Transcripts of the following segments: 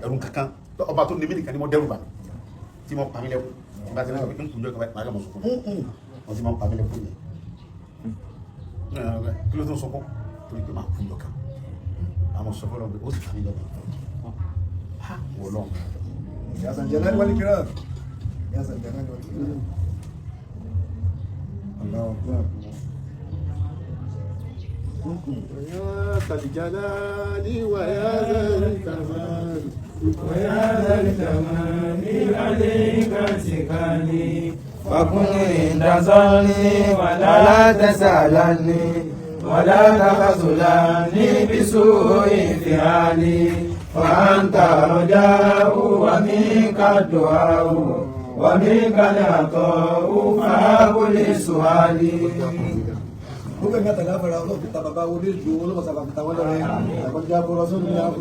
ẹ̀rù kankan ọba tó ní mí nìkan ni mo dẹ́rù bà mí tí mo pa mí lẹ́kùn nígbà tí wọ́n ń kùnjọ́ kan máa kà mọ̀ sọ̀kún wọ́n ti máa ń pa mí lẹ́kùn yẹn kí ló tó ń sọkún torí pé máa kùnjọ́ kan àwọn sọ̀kún lọ́wọ́ ó sì pa mí lẹ́kùn wọ́n lọ́wọ́. يا ذا الجلال والإكرام يا ذا الجلال والإكرام الله أكبر يا ذا الجلال ويا ذا الكمال ويا ذا الكمال عليك اتكالي فكن عند ظني ولا تسألني ولا تخذلني بسوء فعلي وأنت رجاء ومنك الدعاء ومنك العطاء فهب لي سؤالي. Bukan kata lah para Allah kita bapa udah dulu masa kita awal dari aku jawab Rasulullah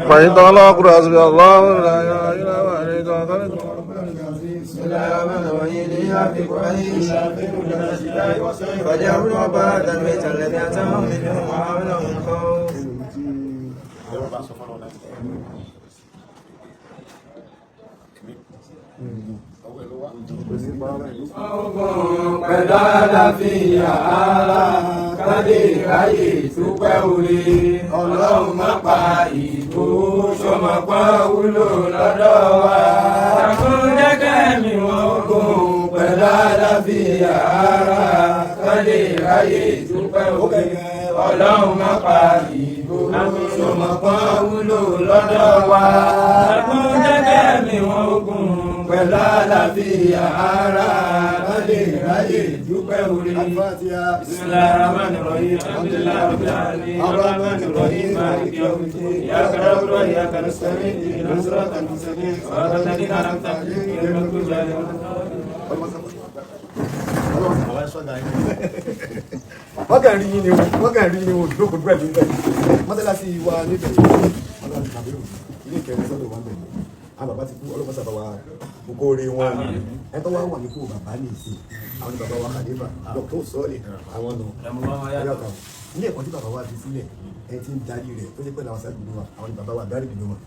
فإن الله قرأ الله لا إله إلا هو عليه توكلت. بسم الله الرحمن الرحيم في قريش فجعلوا عبادة البيت الذي أتاهم منهم وعملهم من خوف. Pẹ̀lú àlàáfíà ara kádé ráyè dúpẹ́ orí ọlọ́run má pa ìbò sọmọpá wúlò lọ́dọ̀ wa. Àkúndẹ́kẹ́ mi wọ́n gùn pẹ̀lú àlàáfíà ara kádé ráyè dúpẹ́ orí ọlọ́run má pa ìbò sọmọpá wúlò lọ́dọ̀ wa. Àkúndẹ́kẹ́ mi wọ́n gùn pẹ̀lú àlàáfíà ara lè ráyè dúpẹ́ orí. Bismillahirrahmanirrahim. Alhamdulillahi rabbil alamin. Arrahmanirrahim. Maliki yawmiddin. Iyyaka na'budu wa iyyaka nasta'in. Ihdinas siratal mustaqim. Siratal ladzina an'amta alaihim ghayril maghdubi alaihim wọ́n kàn rí ni wọ́n lókun bẹ́ẹ̀ ní bẹ́ẹ̀ mọ́tẹ́lásí wa níbẹ̀ ọlọ́run tàbí ilé ìkẹrin sọ́dọ̀ wọn bẹ̀ àwọn bàbá ti kú ọlọ́pàá sábà wa gbogbo oore wọn ẹ tó wá wà ní kó bàbá ní ìsìn àwọn ní bàbá wa kàdébà dr sọ́ọ̀lì àwọn nù ọyọ́kà ilé ẹ̀kọ́ tí bàbá wa fi sílẹ̀ ẹ ti ń darí rẹ̀ tó ṣe pẹ́ làwọn sábà wa àwọn ní bàbá wa dárí bìnú wọn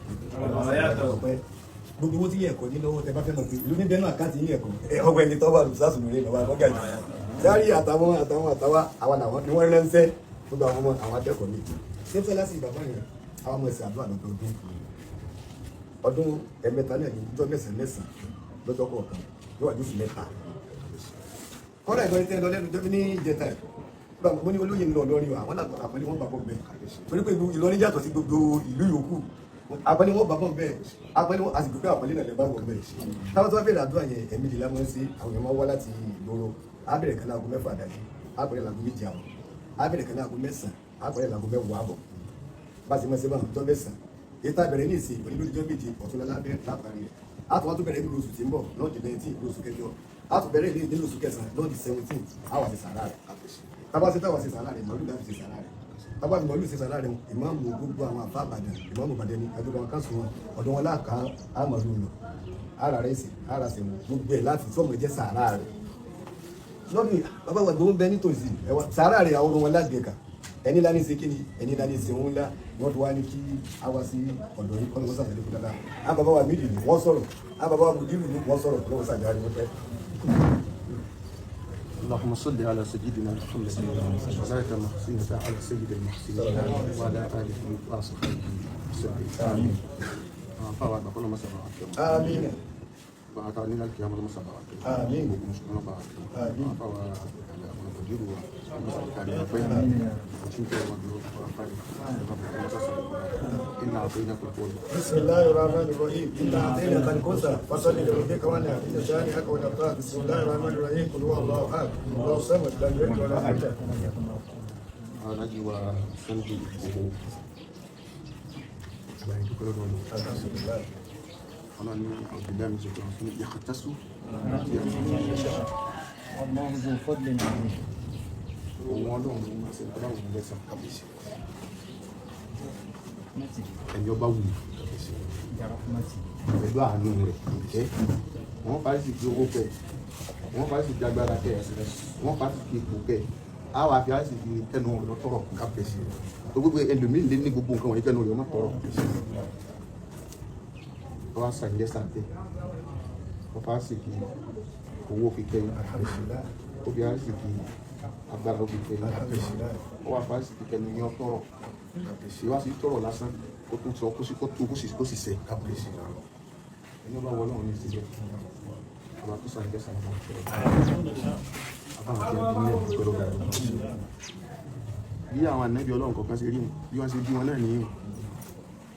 gbogbo owó tí yẹ ẹ̀kọ́ ní lọ́wọ́ tẹ bá fẹ́ mọ̀ pé ìlú níbẹ̀ náà káàtì ilé ẹ̀kọ́ ọgbẹ́ ẹni tọ́wọ́ àlùsásùn lórí bàbá àgbọ̀gàjì dárí àtàwọn àwọn àwọn ni wọ́n ránṣẹ́ gbogbo àwọn ọmọ àwọn akẹ́kọ̀ọ́ mi ṣé fẹ́ láti bàbá yẹn àwọn ọmọ ẹ̀sìn àdúrà lọ́dọọdún ọdún ẹ̀mẹ́ta náà ní ọjọ́ mẹ́sàn-án lọ́jọ́ kọ̀ọ̀kan yóò wà ní oṣù mẹ́ta kọ́dà ìgbọ́n tẹ́ lọ lẹ́nu jẹ́bi ní ìjẹta ẹ̀ gbogbo mo ní olóyè ń lọ lọ́rin wa àwọn àpẹẹrẹ wọn bàbọ̀ bẹ́ẹ̀ torí pé Ìlọrin yàtọ̀ sí gbogbo ìlú yòókù àpẹẹrẹ wọn bàbọ̀ bẹ́ẹ̀ àpẹẹrẹ wọn àsìkò pé àpẹẹrẹ náà lè bá wọ̀ bẹ́ẹ̀ táwọn tó bá bẹ̀rẹ̀ àdúrà yẹn ẹ̀mí lè lámọ́ sí àwọn èèyàn wá láti ìgboro abẹ̀rẹ̀ kan láago 6 àdájí abẹ̀rẹ̀ láago 7 àbọ̀ abẹ̀rẹ̀ kan láago 9 abẹ̀rẹ̀ láago 10 àbọ̀ bá a ti máa ṣe báwọn tó mẹ́sàn ètò abẹ̀rẹ̀ ní ìsìn onílójújọ́ méje ọ̀tún lábẹ́rẹ̀ lápárí rẹ̀ àtúwọ́n tó bẹ̀rẹ̀ nínú oṣù tí ń bọ̀ lọ́ọ̀dì 19 lóṣù kẹjọ àtúbẹ̀rẹ̀ nínú oṣù kẹsàn-án lọ́ọ̀dì 17 àwọn àti sàrà rẹ̀ tábà sí táwọn àti sàrà rẹ̀ màálù láti ṣe sàrà rẹ̀ tábà fi màálù ṣe sàrà rẹ̀ ìmáàmù gbogbo àwọn àfa àbàdàn ìmáàmù Ìbàdàn ní ẹgbẹ́ wọn káṣù wọn ọ̀dọ̀ wọn láàká àmàlù lọ ara rẹ̀ sì ara sì mú gbogbo ẹ̀ láti sọ́mọ jẹ́ sàrà rẹ̀ lọ́dún bàbá wa gbóhùn bẹ nítòsí ẹwà sàárà rẹ̀ àwọn ọmọ lágbèéká ẹni lá ní ṣe kíni ẹni lá ní ṣe òun ńlá wọ́n ti wá ní kí a wá sí ọ̀dọ̀ yìí kọ́ni wọ́n sàgbẹ́lẹ́ fún dáadáa á bàbá wa méjì ni wọ́n sọ̀rọ̀ á bàbá wa mùdírù ni wọ́n sọ̀rọ̀ lọ́wọ́ sàgbẹ́lẹ́ wọ́n fẹ́. اللهم صل على سيدنا محمد وصلاة محسنة على سيد المحسنين وعلى آله وصحبه وسلم آمين. فوات كل ما سبق آمين. وأعطاني القيامة المسبقة آمين. مشكلة بعد آمين. فوات المدير ومسبقة بين وشنك المدلوب وأخير إنا أعطيناك الكون. بسم الله الرحمن الرحيم إنا أعطيناك الكوثر فصل لربك وانحر إن شانئك هو الأبتر بسم الله الرحمن الرحيم قل هو الله أحد الله الصمد لم يلد ولم يولد. نجي وسندي الحمد لله. أنا أعوذ بالله من الشيطان الرجيم يختصوا والله ذو فضل عليم. ومعلوم ما سيطلعوا من ليس قبيس أن يباوي pẹ̀lú àánú rẹ̀ ẹ́ wọ́n parí sí fi owó kẹ́ wọ́n parí sí fi agbára kẹ́ wọ́n parí sí fi ipò kẹ́ àwọn àfi àìsí fi kẹnu ọ̀rọ̀ tọrọ kábíyèsí tó gbogbo ẹlòmíì lé ní gbogbo nǹkan wọ̀nyí kẹnu ọ̀rọ̀ má tọrọ wọ́n á sàn ilẹ̀ sàǹtẹ̀ wọ́n fà á sì kí owó fi kẹ́yìn obì á sì kí agbára obì kẹ́yìn wọ́n wá fà á sì kí kẹnu yẹn tọrọ ìwá sí tọrọ lásán kó tó sọ kó sì sẹ kábíyèsí ẹni bá wọlé wọn ní síbẹ̀ àwọn tó sàn ilẹ̀ sàǹtẹ̀ bí àwọn ànábì Ọlọ́run kọ̀ọ̀kan ṣe rí wọn bí wọ́n ṣe bí wọn náà nìyí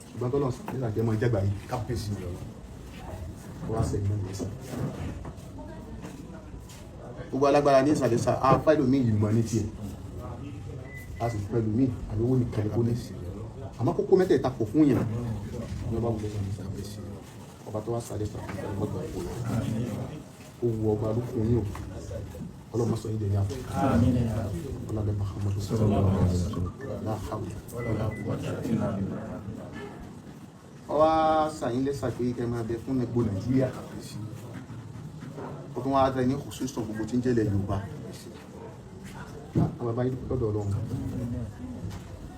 ṣùgbọ́n tọ́lọ̀ nígbà jẹ́ mọ́ jẹ́gbà yìí kápẹ́sì wọ́n ṣe ìmọ̀ ìgbésà gbogbo alágbára ní ìsàlẹ̀sà a fáìlò mí yìí mọ̀ ní tiẹ̀ a sì pẹ̀lú mí àlówó ní kẹlẹ́kó ní sí àmọ́ kókó mẹ́tẹ̀ẹ̀ta kò fún yẹn ní ọba wọlé ìsàlẹ̀sà ọba tó wá sàlẹ̀sà ọgbà ó wu ọba ló fún yín o ọlọ́mọ sọ ìdè ní àpò ọlọ́mọ Muhammadu ọwá sàyín lẹ́sà pé kẹ́ máa bẹ fún ẹgbò Nàìjíríà ọdún wa dá ní kòsíṣàn gbogbo tí ń jẹ́lẹ̀ Yorùbá àwọn bàbá yìí lọ́dọ̀ Ọlọ́run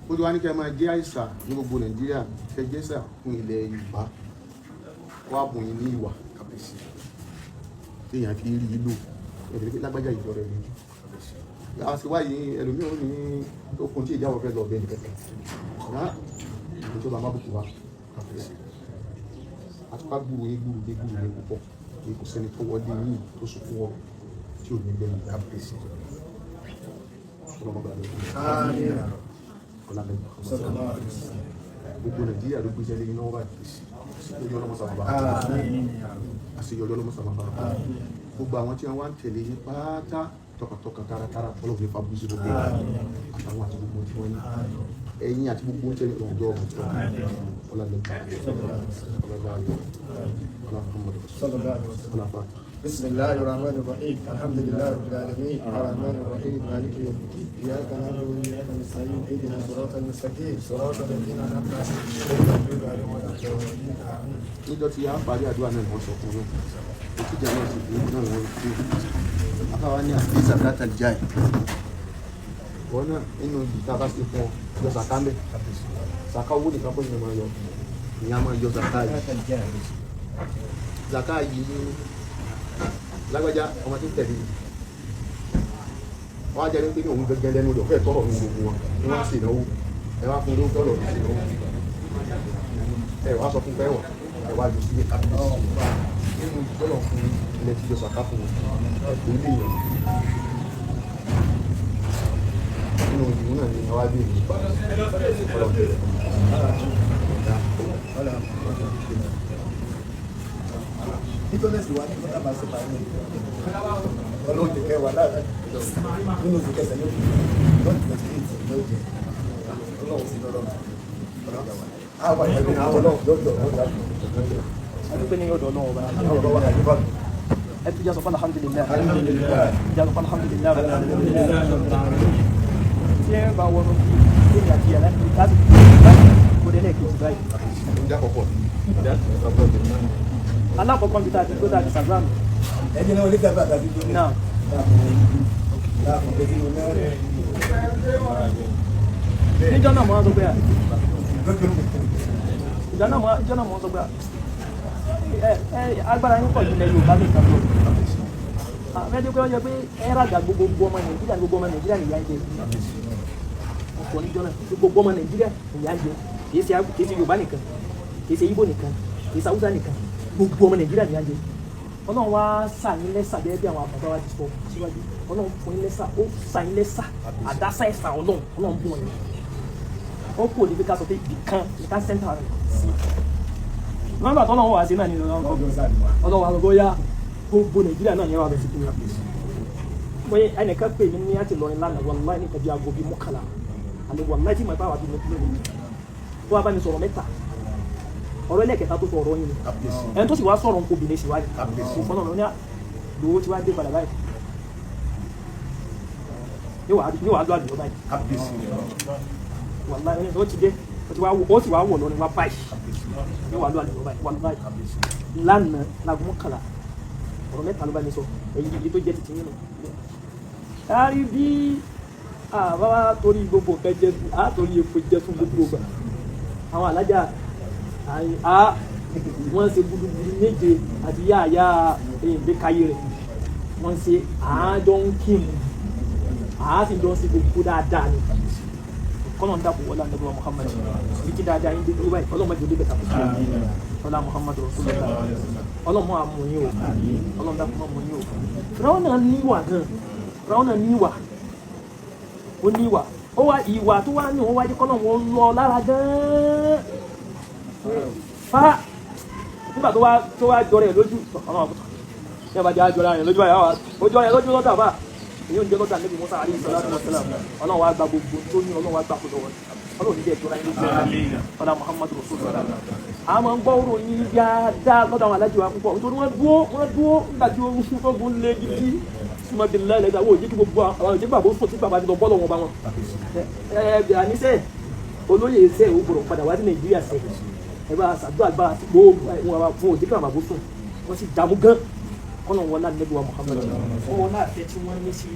ó ti wá ní kẹ́ máa jẹ́ àìsà ní gbogbo Nàìjíríà kẹ́ jẹ́sà fún ilẹ̀ Yorùbá wà bùn yín ní ìwà téèyàn fi rí ìlú ẹ̀dẹ̀ pé lágbájá ìjọ rẹ̀ ni a sì wáyé ẹlòmíràn ní okùn tí ìjáwọ̀ fẹ́ lọ bẹ́ẹ̀ nìkẹ́kẹ́ ṣùgbọ́n ìjọba má bùkù wa àtúkà gbúrú ní púpọ̀ ní kò sẹ́ni tó wọlé yìí tó sùn fún ọ tí ò ní bẹ́ẹ̀ ní kábíyèsí gbogbo Nàìjíríà ló gbé jẹ́lé iná wáyé àṣeyọrí ọlọ́mọsàmàbà gbogbo àwọn tí wọ́n wá ń tẹ̀lé ní pátá tọkàntọkà kárakára ọlọ́run ní fàbùrù sí gbogbo àtàwọn àti gbogbo tí wọ́n ní ẹ̀yìn àti gbogbo ń tẹ̀lé ọ̀dọ́ ọ̀tọ̀ بسم الله الرحمن الرحيم الحمد لله رب العالمين الرحمن الرحيم مالك يوم الدين اياك نعبد واياك نستعين اهدنا الصراط المستقيم صراط الذين انعمت عليهم غير المغضوب عليهم ولا الضالين níjọ́ tí a parí àdúrà náà wọ́n sọ fún wọn òtújà náà sì fún náà wọ́n fi afáwa ní àti zakata jáì wọ́n náà nínú ìta bá sí fún ọ yọ sàká mẹ́ sàká owó nìkan pọ̀ nínú máa yọ ìyá máa yọ sàká yìí sàká yìí lágbájá ọmọ tí ń tẹ̀lé wọ́n á jẹ́ pé ní òun gẹ́gẹ́ lẹ́nu rẹ̀ fẹ́ tọrọ ní gbogbo wọn ni wọ́n á sì náwó ẹ wá fún olóńtọ́ lọ́ọ́ sí náwó ẹ wá sọ fún fẹ́wọ̀n ẹ wá lù sí nínú ìtọ́lọ̀ fún ilẹ̀ tí jọsà ká fún ẹ̀kọ́ ilé ìyẹn nínú ìlú náà ni àwa bí ìlú pa ọlọ́ọ̀dẹ̀ nítorí wa ní kọ́tà máa ṣe máa ní ọlọ́ọ̀dẹ̀ kẹwàá láàrín nínú oṣù kẹsàn-án ló lọ́ọ̀dẹ̀ kẹsàn-án ló jẹ ọlọ́ọ̀ sí lọ́rọ̀ àwọn ìpínlẹ̀ àwọn ọlọ́ọ̀ adúpẹ́ ní ọ̀dọ̀ náà ọba ẹ tún jẹ́ sọ fún alhamdulillah jẹ́ sọ fún alhamdulillah tí ẹ bá wọnú kí ní àti ẹ̀rẹ́ láti kó dé lẹ́ẹ̀kejì báyìí alákọ̀ọ́kọ́ bí tàbí tó tàbí sàbrámù ẹjẹ́ náà oníkà bàtà sí gbogbo náà níjọ́ náà mọ́ sọ pé ìjọ náà mọ́ sọ pé agbára yín pọ̀ jù lẹ́yìn Yorùbá lè kàn lọ mẹ́jọ pé wọ́n yẹ pé ẹ́ràgà gbogbo ọmọ Nàìjíríà nìyà ń jẹ ọ̀pọ̀ níjọ́ náà gbogbo ọmọ Nàìjíríà nìyà ń jẹ kìí ṣe Yorùbá nìkan kìí ṣe Ìgbò nìkan kìí ṣe Haúsá nìkan gbogbo ọmọ Nàìjíríà nìyà ń jẹ Ọlọ́run wá sàyín lẹ́sà bẹ́ẹ̀ bí àwọn àbàbá wa ti sọ síwájú Ọlọ́run fún yín lẹ́sà ó sàyín lẹ́sà àdásá ẹ̀sà Ọlọ́run bùn wọn ó kò ní bí ká sọ pé ìkan ìka sẹ́ńtà rẹ̀ sí nọ́mbà tọ́lọ́ wà sí náà ní ọlọ́wọ́ àgbọ̀ yá gbogbo Nàìjíríà náà ní ẹwà bẹ̀ sí kúrò pé ẹnìkan pè mí ní àti lọrin lánàá wàláì ní kẹbí aago bíi mọ́kànlá àmì wàláì tí mo bá wà bí mo kúrò nínú tó wá bá mi sọ̀rọ̀ mẹ́ta ọ̀rọ̀ ẹlẹ́kẹta tó sọ ọ̀rọ̀ yín ni ẹni tó sì wá sọ̀rọ̀ nǹkan obìnrin síwájú kò fọ́nà lọ ní lówó tí wá dé padà báyìí yóò wá lọ àdúgbò báyìí wàláì ó ti dé ó sì wá wọ̀ lọ́rin wá báyìí yóò wá lọ àdúgbò báyìí wàláì lánàá lágùn mọ́kànlá ọ̀rọ̀ mẹ́ta ló bá mi sọ èyí tó jẹ́ titi yín nù. kárí bí bàbá torí gbogbo nǹkan jẹ torí epo jẹ fún gbogbo gbà àwọn alájà wọ́n ṣe gudugudu méje àti yáàyá ìgbékayé rẹ̀ wọ́n ṣe àájọ ń kí mu sì jọ ń ṣe gbogbo dáadáa ni kọ́nà ń dàpọ̀ wọlé àdàbọ̀ Muhammad bí kí dáadáa yín dé dúró báyìí ọlọ́mọ ìjọba ìbẹ̀ta kò sí ọlá Muhammad Rasulullah ọlọ́mọ àmúyín o ọlọ́mọ dàpọ̀ àmúyín o fúráwọn náà níwà gan fúráwọn náà níwà ó níwà ó wá ìwà tó wá ní òun wájú kọ́nà wọn lọ lára gan fa nígbà tó wá jọrọ ẹ̀ lójú ọmọ àkùtà ní àbájá jọrọ ẹ̀ lójú báyìí ó jọrọ ẹ̀ lójú lọ́dà bá èyí ò ń jẹ́ lọ́dà níbi Musa àrí ìsọ̀lá tó wọ́n sẹ́lá ọlọ́run wá gba gbogbo tó ní ọlọ́run wá gbà kó lọ́wọ́ ọlọ́run níjẹ́ ìjọra yín lójú ọlá Muhammadu Rasulullah a máa ń gbọ́ ọ̀rọ̀ yín dáadáa lọ́dọ̀ àwọn alájọ wa púpọ̀ nítorí wọ́n dúró nígbà tí ó gún lé gidi súnmọ́bìnrin lẹ́lẹ́dà wọ́n ò jẹ́ kí gbogbo àwọn òjì bàbá ó sùn tí bàbá ti lọ bọ́ọ̀lù wọn bá wọn. àníṣe olóyè iṣẹ́ ògbòrò padà wá sí Nàìjíríà sẹ́ ẹ bá ṣàdúrà bá gbogbo wọn fún òjì kí bàbá ó sùn wọ́n sì dààmú gan kọ́nà wọn láti lẹ́gbẹ̀ẹ́ wa Muhammad wọn náà fẹ́ tí wọ́n ní sí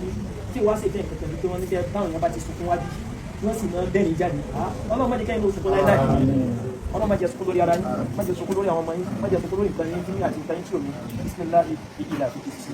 tí wọ́n á sì fẹ́ nǹkan kan wípé wọ́n ní bẹ́ẹ̀ báwọn yẹn bá ti sunkún wájú wọ́n sì máa bẹ́ẹ̀ ní jáde ọlọ́run má jẹ́ kẹ́yìn ló sunkún láíláí ọlọ́run má jẹ́ sunkún lórí ara yín má jẹ́ sunkún lórí àwọn ọmọ yín má jẹ́ sunkún lórí nǹkan yín kíní àti nǹkan yín tí ò ní bismillah ìlà fi kìí sí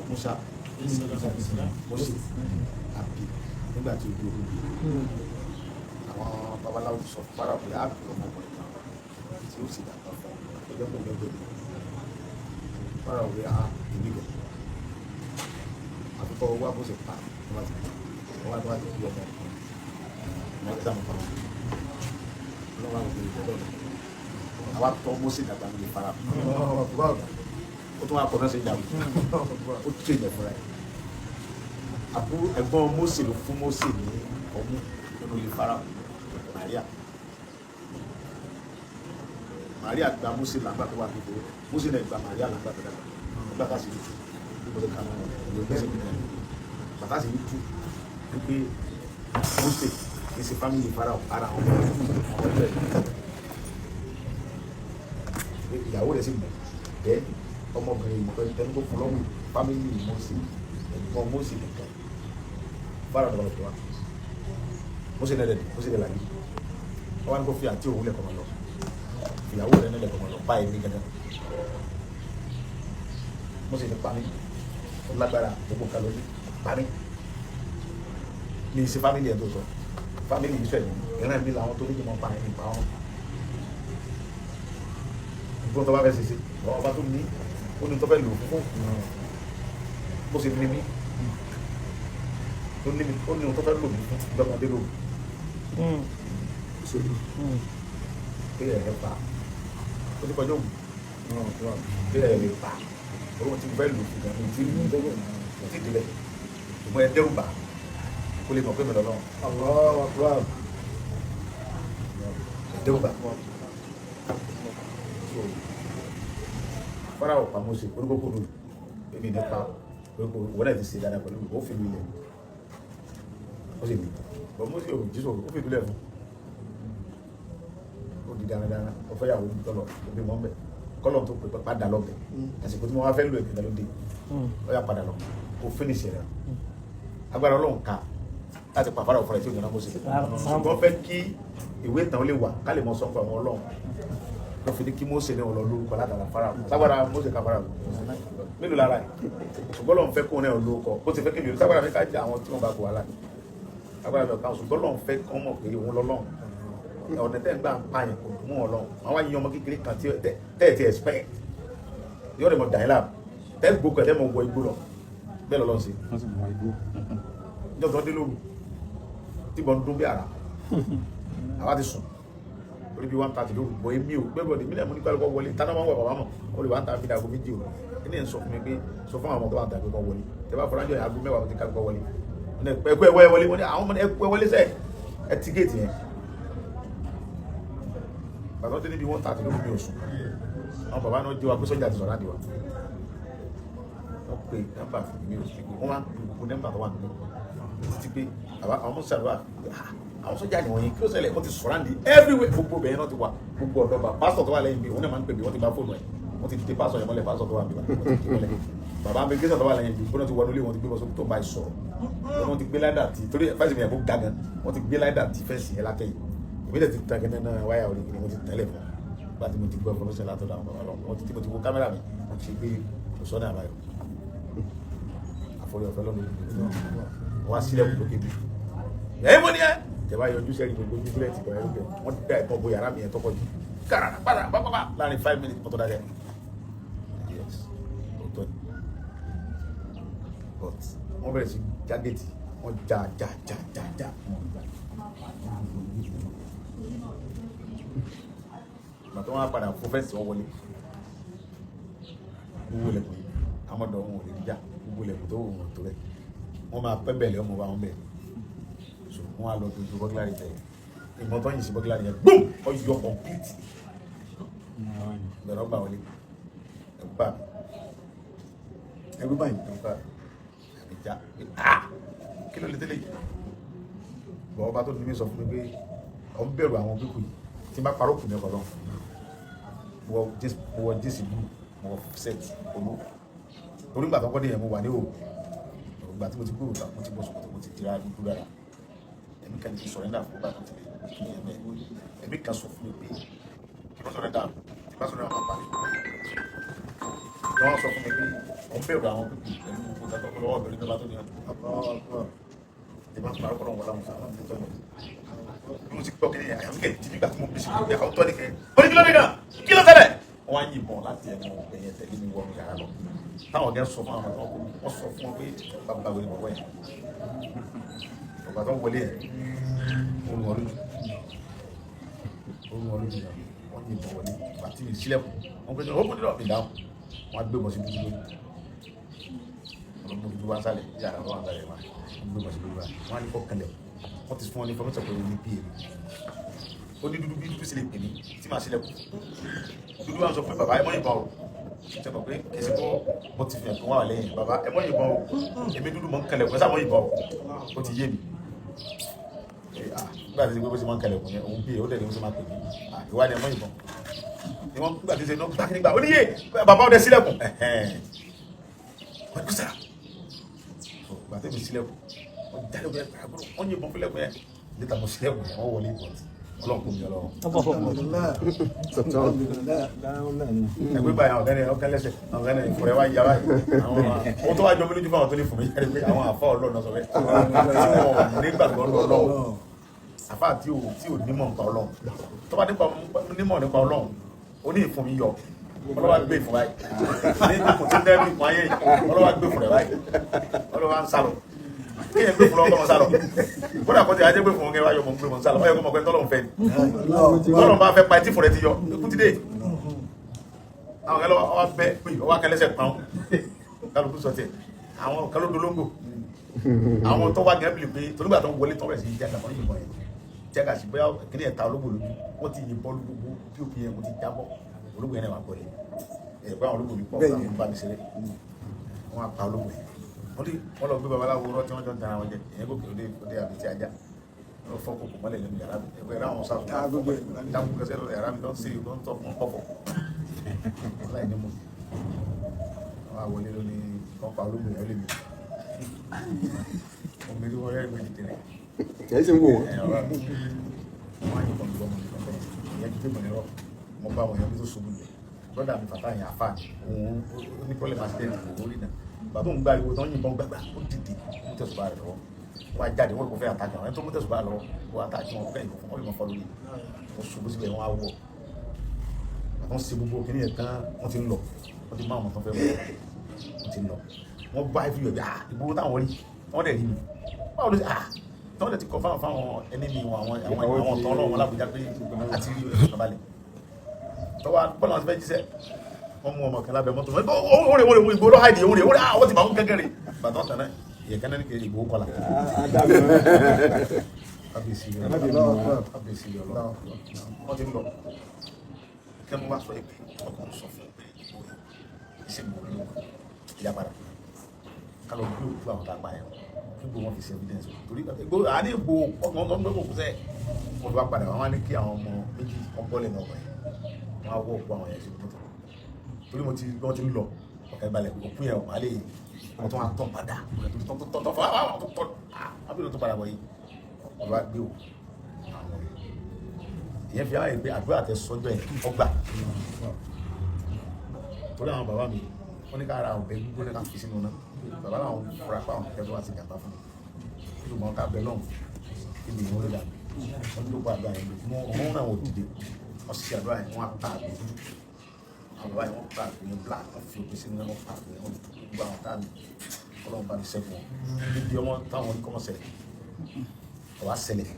Musa àbí nígbà tí ojú ogun àwọn babaláwo sọ fara pé àbí ọmọkùnrin náà tí ó sì dàgbà fún ọjọ́ pẹ̀lú ọjọ́ ìlú fara pé ìlú rẹ̀ àfikọ́ wá bó ṣe pa wọ́n wá ti bí ọmọ wọn dáhùn pa lọ́wọ́ àwọn obìnrin lọ́dọ̀ àwa tọ́ bó ṣe dàgbà nílé fara ó tún wá pọ̀ náà ṣe jà ó tún ìjẹ̀ fúnra ẹ̀ àbúrò ẹ̀gbọ́n Mósè ló fún Mósè ní ọmú nínú ilé Fáráò Màríà gba Mósè làgbà tó wà kékeré Mósè náà gba Màríà làgbà tó dàgbà nígbà tá a sì lè tú nígbà tó kà náà ìlú gbèsè nìkan bàtà sì lè tú wípé Mósè kì í ṣe fámìlì Fáráò ara àwọn ọmọ ìyàwó rẹ̀ sì mọ̀ bẹ́ẹ̀ ọmọbìnrin yìí pẹ̀lú ẹni tó fún lọ́wọ́ fámìlì Mósè ẹ̀gbọ́n Mósè nìkan Fáráò lọ́wọ́ tó wá Mósè nẹ́lẹ̀ Mósè nẹ́lẹ̀ láyé wọ́n wá ní kó fi àti òun lẹ̀kọ́ lọ ìyàwó rẹ̀ nẹ́lẹ̀ kọ́ lọ báyìí ní gẹ́gẹ́ Mósè ní pamí ó lágbára gbogbo kalọ́ ní pamí ní ìṣe fámìlì ẹ̀ tó sọ fámìlì yìí sọ ìran mi làwọn tó ní jùmọ̀ pa ẹni pa wọn ìgbọ́n tó bá fẹ́ ṣe ṣe ọba tó ní ó ní tó fẹ́ lò fún bó ṣe ní mí ó ní tó fẹ́ lò mí fún ìjọmọdé lò pé ẹ̀ pa ó ti kọjọ́ òun pé ẹ̀ lè pa òun ti fẹ́ lò fún gan ní tí mo ti délẹ̀ ṣùgbọ́n ẹ dẹ́rù bà kó lè mọ̀ pé mi lọ́lọ́ dẹ́rù bà Fáráò pa Mósè oníkókó lórí èmi nípa wọ́n náà ti ṣe dáadáa pẹ̀lú ó fi lulẹ̀ ó sì ní bọ́ Mósè ò jí sọ̀rọ̀ ó fi lulẹ̀ fún ó di dáradára ó fẹ́ yàwó ní tọ́lọ̀ òbí wọn bẹ̀ kọ́lọ̀ tó pè padà lọ bẹ̀ àsìkò tí wọ́n wá fẹ́ lò ìpínlẹ̀ lóde ó yà padà lọ ó fínísì rẹ̀ agbára Ọlọ́run ká láti pa Fáráò fúnra tí ò ní ọ̀nà Mósè ṣùgbọ́n fẹ́ kí ìwé ìtàn lè wà ká lè mọ sọ́kọ̀ àwọn Ọlọ́run lọ fi ní kí Mósè ní ọlọ lórúkọ látara Fáráò sábàrà Mósè ká Fáráò mélòó lára ẹ̀ ṣùgbọ́n lọ́n fẹ́ kó ní ọlọ́kọ bó ti fẹ́ kí mi ò sábàrà mi ká jẹ àwọn tí wọ́n bá kó wà láti sábàrà mi ọ̀kan ṣùgbọ́n lọ́n fẹ́ kọ́ mọ̀ pé òun lọ́lọ́run ọ̀nà tẹ́ ń gbà ń pààyàn kò mú Ọlọ́run àwọn àyìn ọmọ kékeré kan tí tẹ́ ti expect yóò lè mọ dàílà tẹ́ gbókò ẹ̀ tẹ́ mọ wọ igbó lọ bẹ́ẹ̀ lọ́lọ́run sí ìjọ tó dé lóru tí bọ́n dún bí ara àwa ti sùn orí bí 1:30 ló bọ̀ èmi ò gbẹ́bọ̀ ní mílíọ̀nù ní kálukọ́ wọlé tánà máa ń wà bàbá mọ̀ ó lè wá ń ta fi dàgbò méjì o ẹni ẹ̀ sọ fún mi pé sọ fún àwọn ọmọ tó wà ń ta pé kọ́ wọlé tẹ bá fọlájọ yẹn aago mẹ́wàá ti kálukọ́ wọlé ẹkú ẹ wọlé wọ́n ní àwọn ọmọ ẹkú ẹ wọlé sẹ́ ẹ ti géètì yẹn bàtọ́ tó níbi 1:30 ló bí oṣù àwọn bàbá náà jẹ́ wa pé sọ́jà ti sọ̀rọ̀ àdìwà wọ́n pe nọ́mbà fún mi oṣù wọ́n máa ń gbogbo nọ́mbà tó wà nínú títí pé àwọn ọmọ sàrọ̀ àwọn sọ́jà ni wọ́n yẹn kí ó ṣẹlẹ̀ wọ́n ti sọ̀rọ̀ àǹdí everywhere gbogbo bẹ̀rẹ̀ náà ti wà gbogbo ọ̀dọ́ bá pásítọ̀ tó wà lẹ́yìn mi òun náà máa ń pè mí wọ́n ti bá fóònù ẹ̀ wọ́n ti dé pásítọ̀ yẹn mọ́lẹ̀ pásítọ̀ tó wà níbà wọ́n ti dé mọ́lẹ̀ bàbá mi gẹ́sà tó wà lẹ́yìn mi gbọ́dọ̀ ti wọnú ilé wọn ti gbé bọ́ sókè tó bá ìsọ̀rọ̀ wọ́n ti gbé láìdà tí torí fásitì mi yẹn kó gagan wọ́n ti gbé láìdà tí fẹ́ǹsì yẹn lákẹ́yìn ìbílẹ̀ ti tàn kẹ́nẹ́ náà wáyà orí ni mo ti tẹ́lẹ̀ fún bá ti mo ti gbọ́ information látọ̀dọ̀ àwọn bàbá lọ́wọ́ wọ́n ti mo ti wo kámẹ́rà mi wọ́n ti gbé òṣọ́nà àbáyọ àforí ọ̀fẹ́ lọ́nà wọ́n á sílẹ̀ kù lókè bí ẹ̀yìn mo ní ẹ́ jẹba yọjú sẹ́rí gbogbo ojú búlẹ̀tì kan ẹ̀rú bẹ̀ wọ́n dá ẹ̀kọ́ bo yàrá mi yẹn tọ́kọ̀ jù kára padà pápá láàrin 5 minutes mọ́tò dájẹ́ yes òótọ́ ni but wọ́n bẹ̀rẹ̀ sí jágẹ́tì wọ́n já bàtọ́ wọn á padà fún fẹ́ǹsì wọn wọlé gbogbo lẹ̀kùn yìí amọ̀dọ̀ wọn ò lè já gbogbo lẹ̀kùn tó wọn tó rẹ̀ wọ́n máa pẹ́ bẹ̀lẹ̀ ọmọ wa wọn bẹ̀rẹ̀ so wọ́n á lọ dojú bọ́gílárì tẹ̀ ìmọ̀ tó yìn sí bọ́gílárì yẹn gbọ́m ọyọ complete bẹ̀rẹ̀ ọgbà wọlé ẹgbà báyìí àbíjá kí ló lè tẹ́lẹ̀ yìí bọ̀ ọba tó ní mi sọ fún mi pé ọ ń bẹ̀rù àwọn pípù yìí tí n bá parọ́ kù ní ọkọ̀ náà wọ jésì bú wọ set olú torí gbà tó kọ́ dé yẹn mo wà ní òòrùn ìgbà tí mo ti gbóòrò ta mo ti bọ́ sọ̀kọ̀tọ̀ mo ti tira dúdú dára ẹ̀mí kan ti sọ̀rẹ́ndà fún bá tó ti lè kí ẹ̀mẹ́ ẹ̀mí kan sọ fún mi pé kí wọ́n sọ̀rẹ́ndà tí bá sọ̀rẹ́ndà wọn parí wọ́n sọ fún mi pé wọ́n bẹ̀rù àwọn pípù pẹ̀lú gbogbo lọ́wọ́ bẹ̀rẹ̀ nígbà tó ní ọ̀pọ̀ parọ́ kọ́nà wọn láwọn sáwọn tó tọ́ bí mo ti gbọ́ kí ni àyàmíkẹ́ ti nígbà tí mo bí sí gbogbo àwọn tọ́ ní kẹ́ ó ní kí ló dé náà kí ló tẹ́lẹ̀ wọ́n á yìnbọn láti ẹnu ẹ̀yẹ tẹ̀lé mi wọ́n yàrá lọ táwọn ọ̀gá sọ fún àwọn ọmọ wọn sọ fún wọn pé bàbá wẹ̀rẹ̀ bọ̀wọ̀ yẹn bàbá tó ń wọlé yẹn ó ń wọlé wọ́n yìnbọn wọlé bàtí mi sílẹ̀kùn wọ́n pè ní ó kún nílò ìdáhùn wọ́n á gbé bọ̀ sí dúdú lórí ọlọ́mọ dúdú wá sálẹ̀ yàrá wọn àgbàlẹ̀ wá wọ́n gbé bọ̀ sí dúdú wá wọ́n á ní kọ́ kẹlẹ̀ wọ́n ti fún wọn ní fọmọ́tò pé ní bí èrè ó ní dúdú bí dúdú sí lè pè ní tí màá sílẹ̀kùn dúdú wá sọ pé bàbá ẹ mọ́ yìnbọn o ṣe mọ̀ pé kìí bọ́ bó ti fi ẹ̀kọ́ wà lẹ́yìn bàbá ẹ mọ́ yìnbọn o èmi dúdú mọ́ ń kẹlẹ̀ kún ẹ sá mọ́ yìnbọn o ó ti yé mi nígbà tí gbogbo ṣe máa ń kẹlẹ̀ kún yẹn òun bí i ó dẹ̀ ní ó ṣe máa pè mí ìwádìí ẹ mọ́ yìnbọn ni wọ́n gbà tí ṣe náà gbà kí nígbà ó níyè bàbá ọdẹ sílẹ̀kùn wọ́n kú sára gbà tẹ́mi sílẹ̀kùn wọ́n jáde ọgbẹ́ wọ́n yìnbọn fílẹ̀kùn yẹn níta mo sílẹ̀kùn yẹn wọ́n wọlé ìbọn ọlọ́run kò mi ọlọ́run. ẹgbẹ́ báyìí àwọn ọ̀gá ọ̀gá lẹ́sẹ̀ ọ̀gá ní ìfọ̀rẹ́ wá yá báyìí àwọn tó wá jọ mí lójú fún àwọn tó lè fún mi yára pé àwọn àfa ọlọ́run sọ bẹ́ẹ̀ tí wọ́n nígbàgbọ́ ọlọ́run àfa tí ò nímọ̀ nípa ọlọ́run tó bá nímọ̀ nípa ọlọ́run ó ní ìfún mi yọ ọlọ́wà gbé ìfún báyìí ní ìfún tí ń dẹ́rù ìfún ayé ọlọ́wà gbé ìfún rẹ̀ báyìí ọlọ́wà ń sálọ kí ẹ gbé fún lọ́wọ́ ọmọ sálọ kódà kó ti ajé gbé fún ọgẹ́ wáyọ̀ mọ̀ gbé mọ̀ sálọ ọyọ̀ mọ̀ pé tọ́lọ̀ ń fẹ́ ni tọ́lọ̀ bá fẹ́ pa etí fún rẹ̀ ti yọ ikú ti dé àwọn kan lọ́wọ́ wá bẹ́ pé ọwọ́ akẹ́lẹ́sẹ̀ pọ́n kálukú sọ tiẹ̀ àwọn kan ló dolóńgò àwọn tó wá gẹ́bìlì pé torígbà tó ń wọlé tọ́wẹ̀ sí ìjà àtàwọn yìnbọn yẹn jẹ́gà sí bóyá kí ni ẹ̀ta ológun lójú wọ́n ti yìnbọn gbogbo pop yẹn mo ti jábọ̀ ológun yẹn náà wà gbọ́lé ẹ̀gbọ́n àwọn ológun yìí pọ̀ fún àwọn bá mi ṣeré wọ́n á pa ológun yẹn wọ́n lọ gbé babaláwo rọ́ tí wọ́n jọ ń tara wọn jẹ ìyẹn gòkè òde àbí tí ajá wọ́n fọ́ kòkò mọ́lẹ̀ lẹ́nu yàrá mi ẹgbẹ́ ráwọn sáà dáhùn kẹsẹ́ lọ yàrá mi tó ń ṣe ìlú ń tọ́ fún ọ̀pọ̀ láì ní mú wọ́n á wọlé lónìí wọ́n pa ológun yẹn ó lè mi wọ́n mi rí wọ́n rẹ́ méjì tẹ̀lé ẹ̀ ṣe ń wò wọ́n. wọ́n á yí kan lọ́mọ nípa bẹ́ẹ̀ ìyẹn ti gbé mọ̀ mo bá wọn yẹn bí tó ṣubú lẹ̀ lọ́dà mi fàtà yẹn àfà òun ní pọ́lẹ̀ accident òun rí náà bàbá òun gba ariwo tó ń yìnbọn gbàgbà ó dìde mú tẹ̀sùbá rẹ̀ lọ́wọ́ wọ́n á jáde wọ́n kò fẹ́ àtàkì àwọn ẹni tó mú tẹ̀sùbá lọ́wọ́ wọ́n àtàkì wọn fẹ́ ìbọn fún wọn yìnbọn fọ́ lórí wọ́n ṣubú síbẹ̀ wọ́n á wọ̀ àwọn ṣe gbogbo kìnìún yẹn tán wọ́n ti ń lọ wọ́n ti máa wọn tó fẹ́ wọ́n ti ń lọ wọ́n bá ifi yọ̀ ìgboro táwọn rí wọ́n dẹ̀ rí mi báwo ló ṣe tọ́wọ́n dẹ̀ ti kọ́ fáwọn ẹni mi wọn àwọn tọ́ lọ́wọ́ lábújá pé àti rí ìjọba balẹ̀ tọ́wọ́ bọ́lá wọn ti fẹ́ jíṣẹ́ wọ́n mú ọmọ kan lábẹ́ mọ́tò wọ́n ìgbó lọ́ háìdì òun rẹ̀ àwọn ti máa ń gẹ́gẹ́ rẹ̀ bàtọ́ tẹ̀lé ìyẹn kẹ́nẹ́ ní kejì ìgbó kọlà. kábíyèsí ọlọ́ wọ́n ti ń lọ kẹ́ mo bá sọ pé ọkàn sọ fún pé iṣẹ́ gbòòrò ló ìyá padà kálọ̀ bí òkú àwọn tàgbà yẹn níbo wọn fi ṣe evidence torí gbogbo àní ìgbò ọkàn ọkàn gbogbo kò sẹ́ wọ́n ti wá padà wọ́n wá ní kí àwọn ọmọ méjì ọgbọ́lẹ̀ náà wọ̀ wọ́n á wọ́ òkú àwọn yẹn sí mọ́tò torí wọ́n ti ń lọ ọ̀kẹ́ balẹ̀ òkú yẹn wà lè wọ́n tún wá tán padà tọ́ fún àwọn tó àbílò tó padà wọ̀ yìí wọ́n wá gbé òkú àwọn ìyẹn fi hàn yìí pé àdúrà tẹ sọ́jọ́ ẹ̀ ọgbà torí àwọn bàbá mi wọ́n ní ká ara ọ̀bẹ gbígbóná ká fi sínú náà bàbá náà fura pa àwọn kẹfọ́ àti ìjàmbá fún mi ṣùgbọ́n ká bẹ lọ́hùn kí ni ìwọ́n lè dà wọ́n ní lóko àdúrà yẹn lójú òun náà wò dìde wọ́n sì àdúrà yẹn wọ́n á pa àgbẹ̀ dúdú àwọn bàbá yẹn wọ́n pa àgbẹ̀ yẹn black wọ́n fi òkè sínú náà wọ́n pa àgbẹ̀ yẹn wọ́n gbogbo àwọn táàmì ọlọ́run bá mi sẹ́kù wọn níbi ọmọ táwọn oníkọ́mọ ṣẹlẹ̀ ọwọ́ ṣẹlẹ̀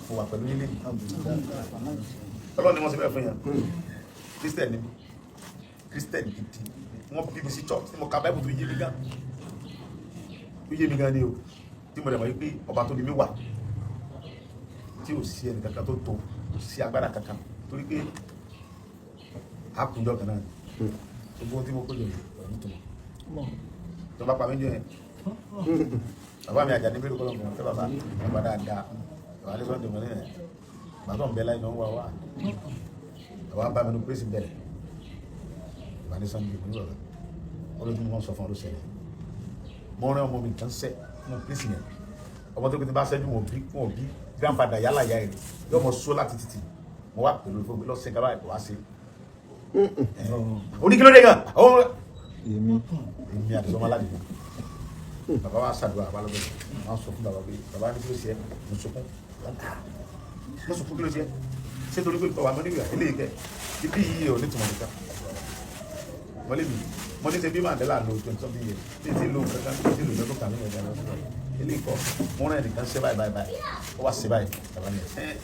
fún wa pẹ̀lú nílé ọlọ́run ni wọ́n ṣe bẹ́ẹ̀ fún yẹn Christian gidi wọ́n bí mi sí church tí mo ka Bible tó yé mi gan ni o tí mo dẹ̀ mọ̀ wípé ọba tó ní mi wà tí ò sí ẹni kankan tó tó sí agbára kankan torí pé a kùnjọ kan náà gbogbo tí mo kó jọ ọdún tó mọ̀ tó bá pa mí jọ yẹn bàbá mi àjà níbi ìrúkọ́ lọ́mọ tẹ́ bàbá dáadáa bàbá alẹ́ sọ́dọ̀ mọ́ nílẹ̀ bàbá ń bẹ láì náà wà bàbá bá mi ní pírẹ́sì bẹ̀rẹ̀ bàbá ní sọ́dọ̀ ìgbìmọ̀ rẹ̀ olójú ni wọ́n sọ fún ọdún sẹ́lẹ̀ mọ́ rẹ́ ọmọ mi kan sẹ́ fún pírẹ́sì yẹn ọmọ tó kí ti bá sẹ́jú wọn bí grandfather yálà ya ẹ̀ yóò mọ só láti títì mo wá pẹ̀lú ìfowópamọ́ lọ́sẹ̀ kábàá ẹ̀kọ́ wá sí oníkílódé gan èmi àti ọmọ aládìgbò bàbá wa ṣàdúrà àbálọ́gbẹ̀ wọ́n sọ fún bàbá pé bàbá ní kí ló ṣe ẹ́ mo sọkún kí ló ṣe ẹ́ ṣé torí pé bàbá mo níbi eléyìí kẹ́ ibi yìí ò ní tùmọ̀ nìkan wọ́n lé mi mo ní ṣe bí Mandela lo 20 something years tí ti lo kankan tí lo lọ́dún kan nínú ẹ̀dá lọ́sọ̀rọ̀ eléyìí kọ́ mo rán ẹnìkan ṣe báyìí ó wá ṣe báyìí bàbá mi ẹ̀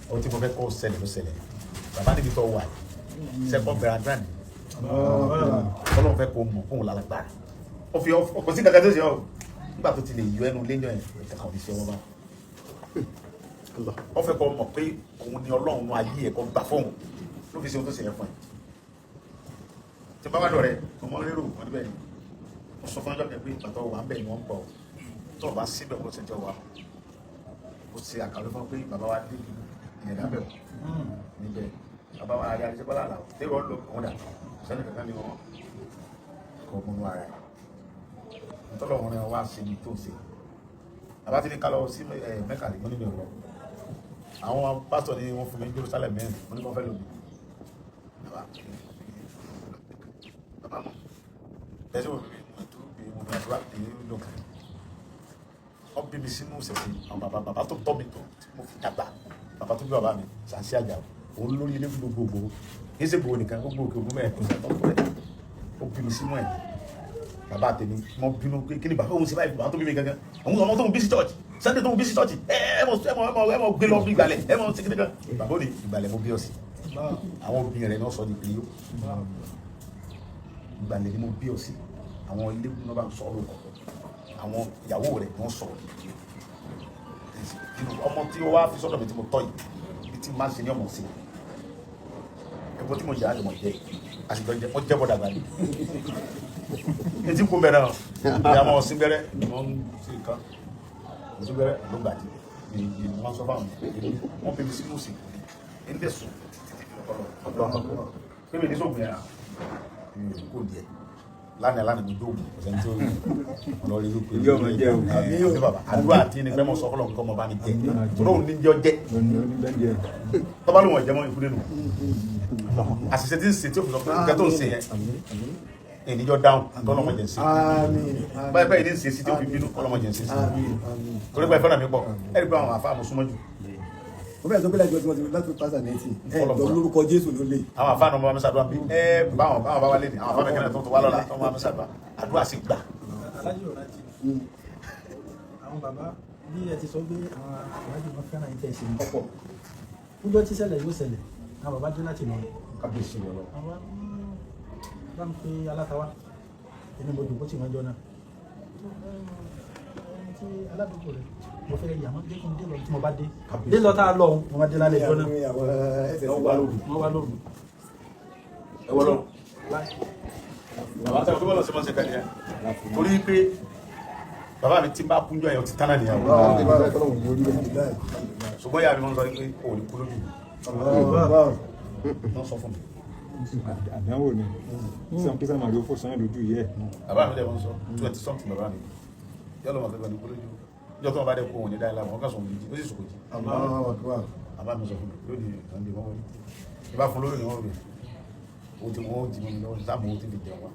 ohun tí mo fẹ́ kọ́ ṣẹlẹ̀ ló ṣẹlẹ̀ bàbá níbi tó wà ṣẹ́kọ̀ bẹ̀rẹ̀ grand ọlọ́run fẹ́ kó mọ̀ fóun lálágbára ó fi ọkọ̀ sí kankan tó ṣe ọ́ nígbà tó ti lè yọ ẹnu léyìn ẹ̀ kankan ní ṣe wọ́n bá ó fẹ́ kọ́ mọ̀ pé òun ni ọlọ́run ayé ẹ̀kọ́ gbà fóun ló fi ṣe ohun tó ṣe yẹ fún ẹ̀ tí bá wà lọ rẹ̀ ọmọ rírò wọn níbẹ̀ ni wọ́n sọ fún ọjọ́ kẹ́ pé ìpàtọ́ wà ń bẹ̀ ni wọ́n ń pọ̀ tó bá síbẹ̀ wọ́n ti jọ wà ó ṣe àkàwé fún pé bàbá wa dé ìyẹn lábẹ́ níbẹ̀ bàbá wa ayé àdìsẹ́ bọ́lá àlàó tí wọ́n lọ kọ́ dà sẹ́ni kankan ni wọ́n kọ́ mọ́nú ara ẹ̀ ntọ́lọ̀ wọn ni wọ́n wá ṣe ní tó ṣe bàbá ti ní ká lọ sí Mẹ́kà ní nínú ìwọ àwọn pásítọ̀ ni wọ́n fún mi ní Jerusalem mẹ́rin wọ́n ní kọ́ fẹ́ lòdì bàbá mọ̀ ẹ̀sìn wọ́n bí mo tó bí mo ní àdúrà bí lókè wọ́n bí mi sínú ìṣẹ̀fẹ̀ àwọn bàbá tó tọ́ mi tó tí mo fi dàgbà bàbá tó bí bàbá mi Sàǹsí Àjà òun lórí ilé gbogbo kì í ṣe gbogbo nìkan gbogbo òkè ògùn mẹ́rin kò sẹ́tọ́ tó rẹ̀ ó bí mi sínú ẹ̀ bàbá tèmi mo bínú pé kí ni bàbá òun ṣe báyìí bàbá tó bí mi gangan àwọn ọmọ tó ń bí sí church Sunday tó ń bí sí church ẹ mọ gbé lọ bí ìgbàlẹ̀ ẹ mọ ṣe kí ni kan bàbá ò ní ìgbàlẹ̀ mo bí ọ sí àwọn obìnrin rẹ̀ náà sọ ní pé yó ìgbàlẹ̀ ni mo bí ọ sí àwọn ilé náà bá ń sọ ọ́ àwọn ìyàwó rẹ̀ wọ́n sọ ọmọ tí ó wá fi sọ́dọ̀ mi tí mo tọ́ yìí bí tí máa ń ṣe ní ọmọ sí ẹ̀kọ́ tí mo yà á lè mọ̀ jẹ́ àṣìjọ jẹ́ ó jẹ́ bọ́dà gbàlẹ̀ etí kò bẹ̀rẹ̀ hàn ìyá ọmọ ọ̀sìn bẹ̀rẹ̀ wọ́n ń ṣe nǹkan ọ̀sìn bẹ̀rẹ̀ ló gbàdí ni wọ́n sọ fáwọn wọ́n bẹ̀rẹ̀ sí mùsì ní tẹ̀sùn pé mi ní sóògùn yẹn kò díẹ̀ lánàá mi dóògùn ọ̀sẹ̀ tí ó lọ rí lóko ìlú ọmọ jẹ́ òní bàbá àdúrà àti ní pẹ́mọ̀ sọ́kọ́lọ̀ nǹkan ọmọ bá mi jẹ́ tọ́lọ́hùn ní jẹ́ ọjẹ́ tọ́ba ló wọ̀n jẹ́ mọ́ ìkúlẹ̀ nù àṣìṣe tí ń ṣe tí ó fi sọ pé nǹkan tó ń ṣe yẹn ènìjọ́ dáhùn tọ́lọ́mọ jẹ́ ń ṣe báyìí báyìí ní ń ṣe sí tí ó fi bínú tọ́lọ́mọ jẹ́ ń ṣe sí torí pé fẹ́ràn mi pọ̀ ẹ̀rí pé àwọn àfáà mo súnmọ́ jù ó bẹ̀rẹ̀ tó bẹ̀rẹ̀ jọ tí wọ́n ti rí láti pásá nẹ́ẹ̀tì lọ lórúkọ Jésù ló lè. àwọn àfáà náà mọ́ sàdúrà bí báwọn bá wà lé ní àwọn àfáà mẹ́kẹ́rẹ́ tó wà lọ́la tó mọ́ sàdúrà àdúrà sì gbà. alájọ ọ̀rájì àwọn bàbá bí ẹ ti sọ pé àwọn àwájú wọn fẹ́ràn yín tẹ̀ ṣe ní ọ̀pọ̀ níjọ́ tí ṣẹlẹ̀ yóò ṣẹlẹ̀ àwọn bàbá dé láti lọ kábíyèsí lọ. àwọn bá ń pe alátawa ẹni mo dùn kó tì wọ́n jọ náà ẹni tí aládùúgbò rẹ̀ mo fẹ́ yà wọ́n dé kí n dé lọ tí mo bá dé dé lọ tá a lọ wọn wá dé lálẹ́ ìjọ náà wọ́n wá lóru ẹ wọ́n lọ. bàbá tẹ́lẹ̀ tó bọ́ lọ sí mọ́sẹ̀ kan yẹn torí pé bàbá mi ti bá kúnjọ yẹn ti tánà nìyàwó ṣùgbọ́n yàrá mi wọ́n sọ pé o ní kú lójú wọ́n sọ fún mi. àdánwò ni sàn kí sàn máa rí ó fò sàn lójú yẹ. bàbá mi dẹ̀ wọ́n sọ 20 something bàbá mi yọ́lọ́ wọn kẹ́kọ̀ọ́ ní kú lójú ìjọ tó wọn bá dẹ̀ kó wọn ní dáìlá wọn kà sọ wọn jí ó sì sòkò jí. bàbá mi sọ fún mi yóò di ìkànnì wọn wọlé ìbá fún lórí ni wọn rè o ti wọn jí mi lọ́wọ́ sábà o ti fi jẹun wa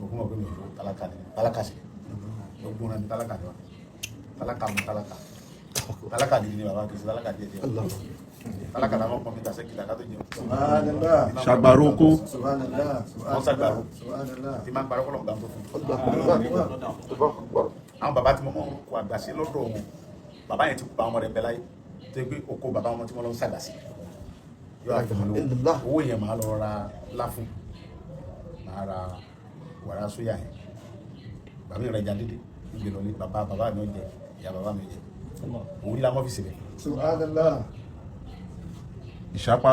òkú mọ̀ pé mi ò tálákà sí ogun náà ní tálákà ni wa tálákà mú tálákà gidi ni bàbá kìí sí tálákà díẹ̀ díẹ̀ tálákà náà wọn pọn mi ta sẹ́kìtà ká tó jẹun. ṣàgbàrò oko wọ́n ṣàgbàrò tí máa ń parọ́ kọ́lọ̀ gbà tó fún àwọn bàbá tí mo mọ̀ kó àgbà sí lọ́dọ̀ wọn bàbá yẹn ti pa ọmọ rẹ̀ bẹ́ láyé tó yẹ pé oko bàbá wọn tí wọ́n lọ ń ṣàgbà sí yóò àgbẹ̀mọ̀ lówó owó yẹn máa lọ ra láfún máa ra wàrà sóyà yẹn bàbá yẹn rẹ̀ já dédé ìgbè lọ ní bàbá mi ò jẹ ìyá bàbá mi ò jẹ òun yìí la mọ́ fi ṣe bẹ̀. ìṣápá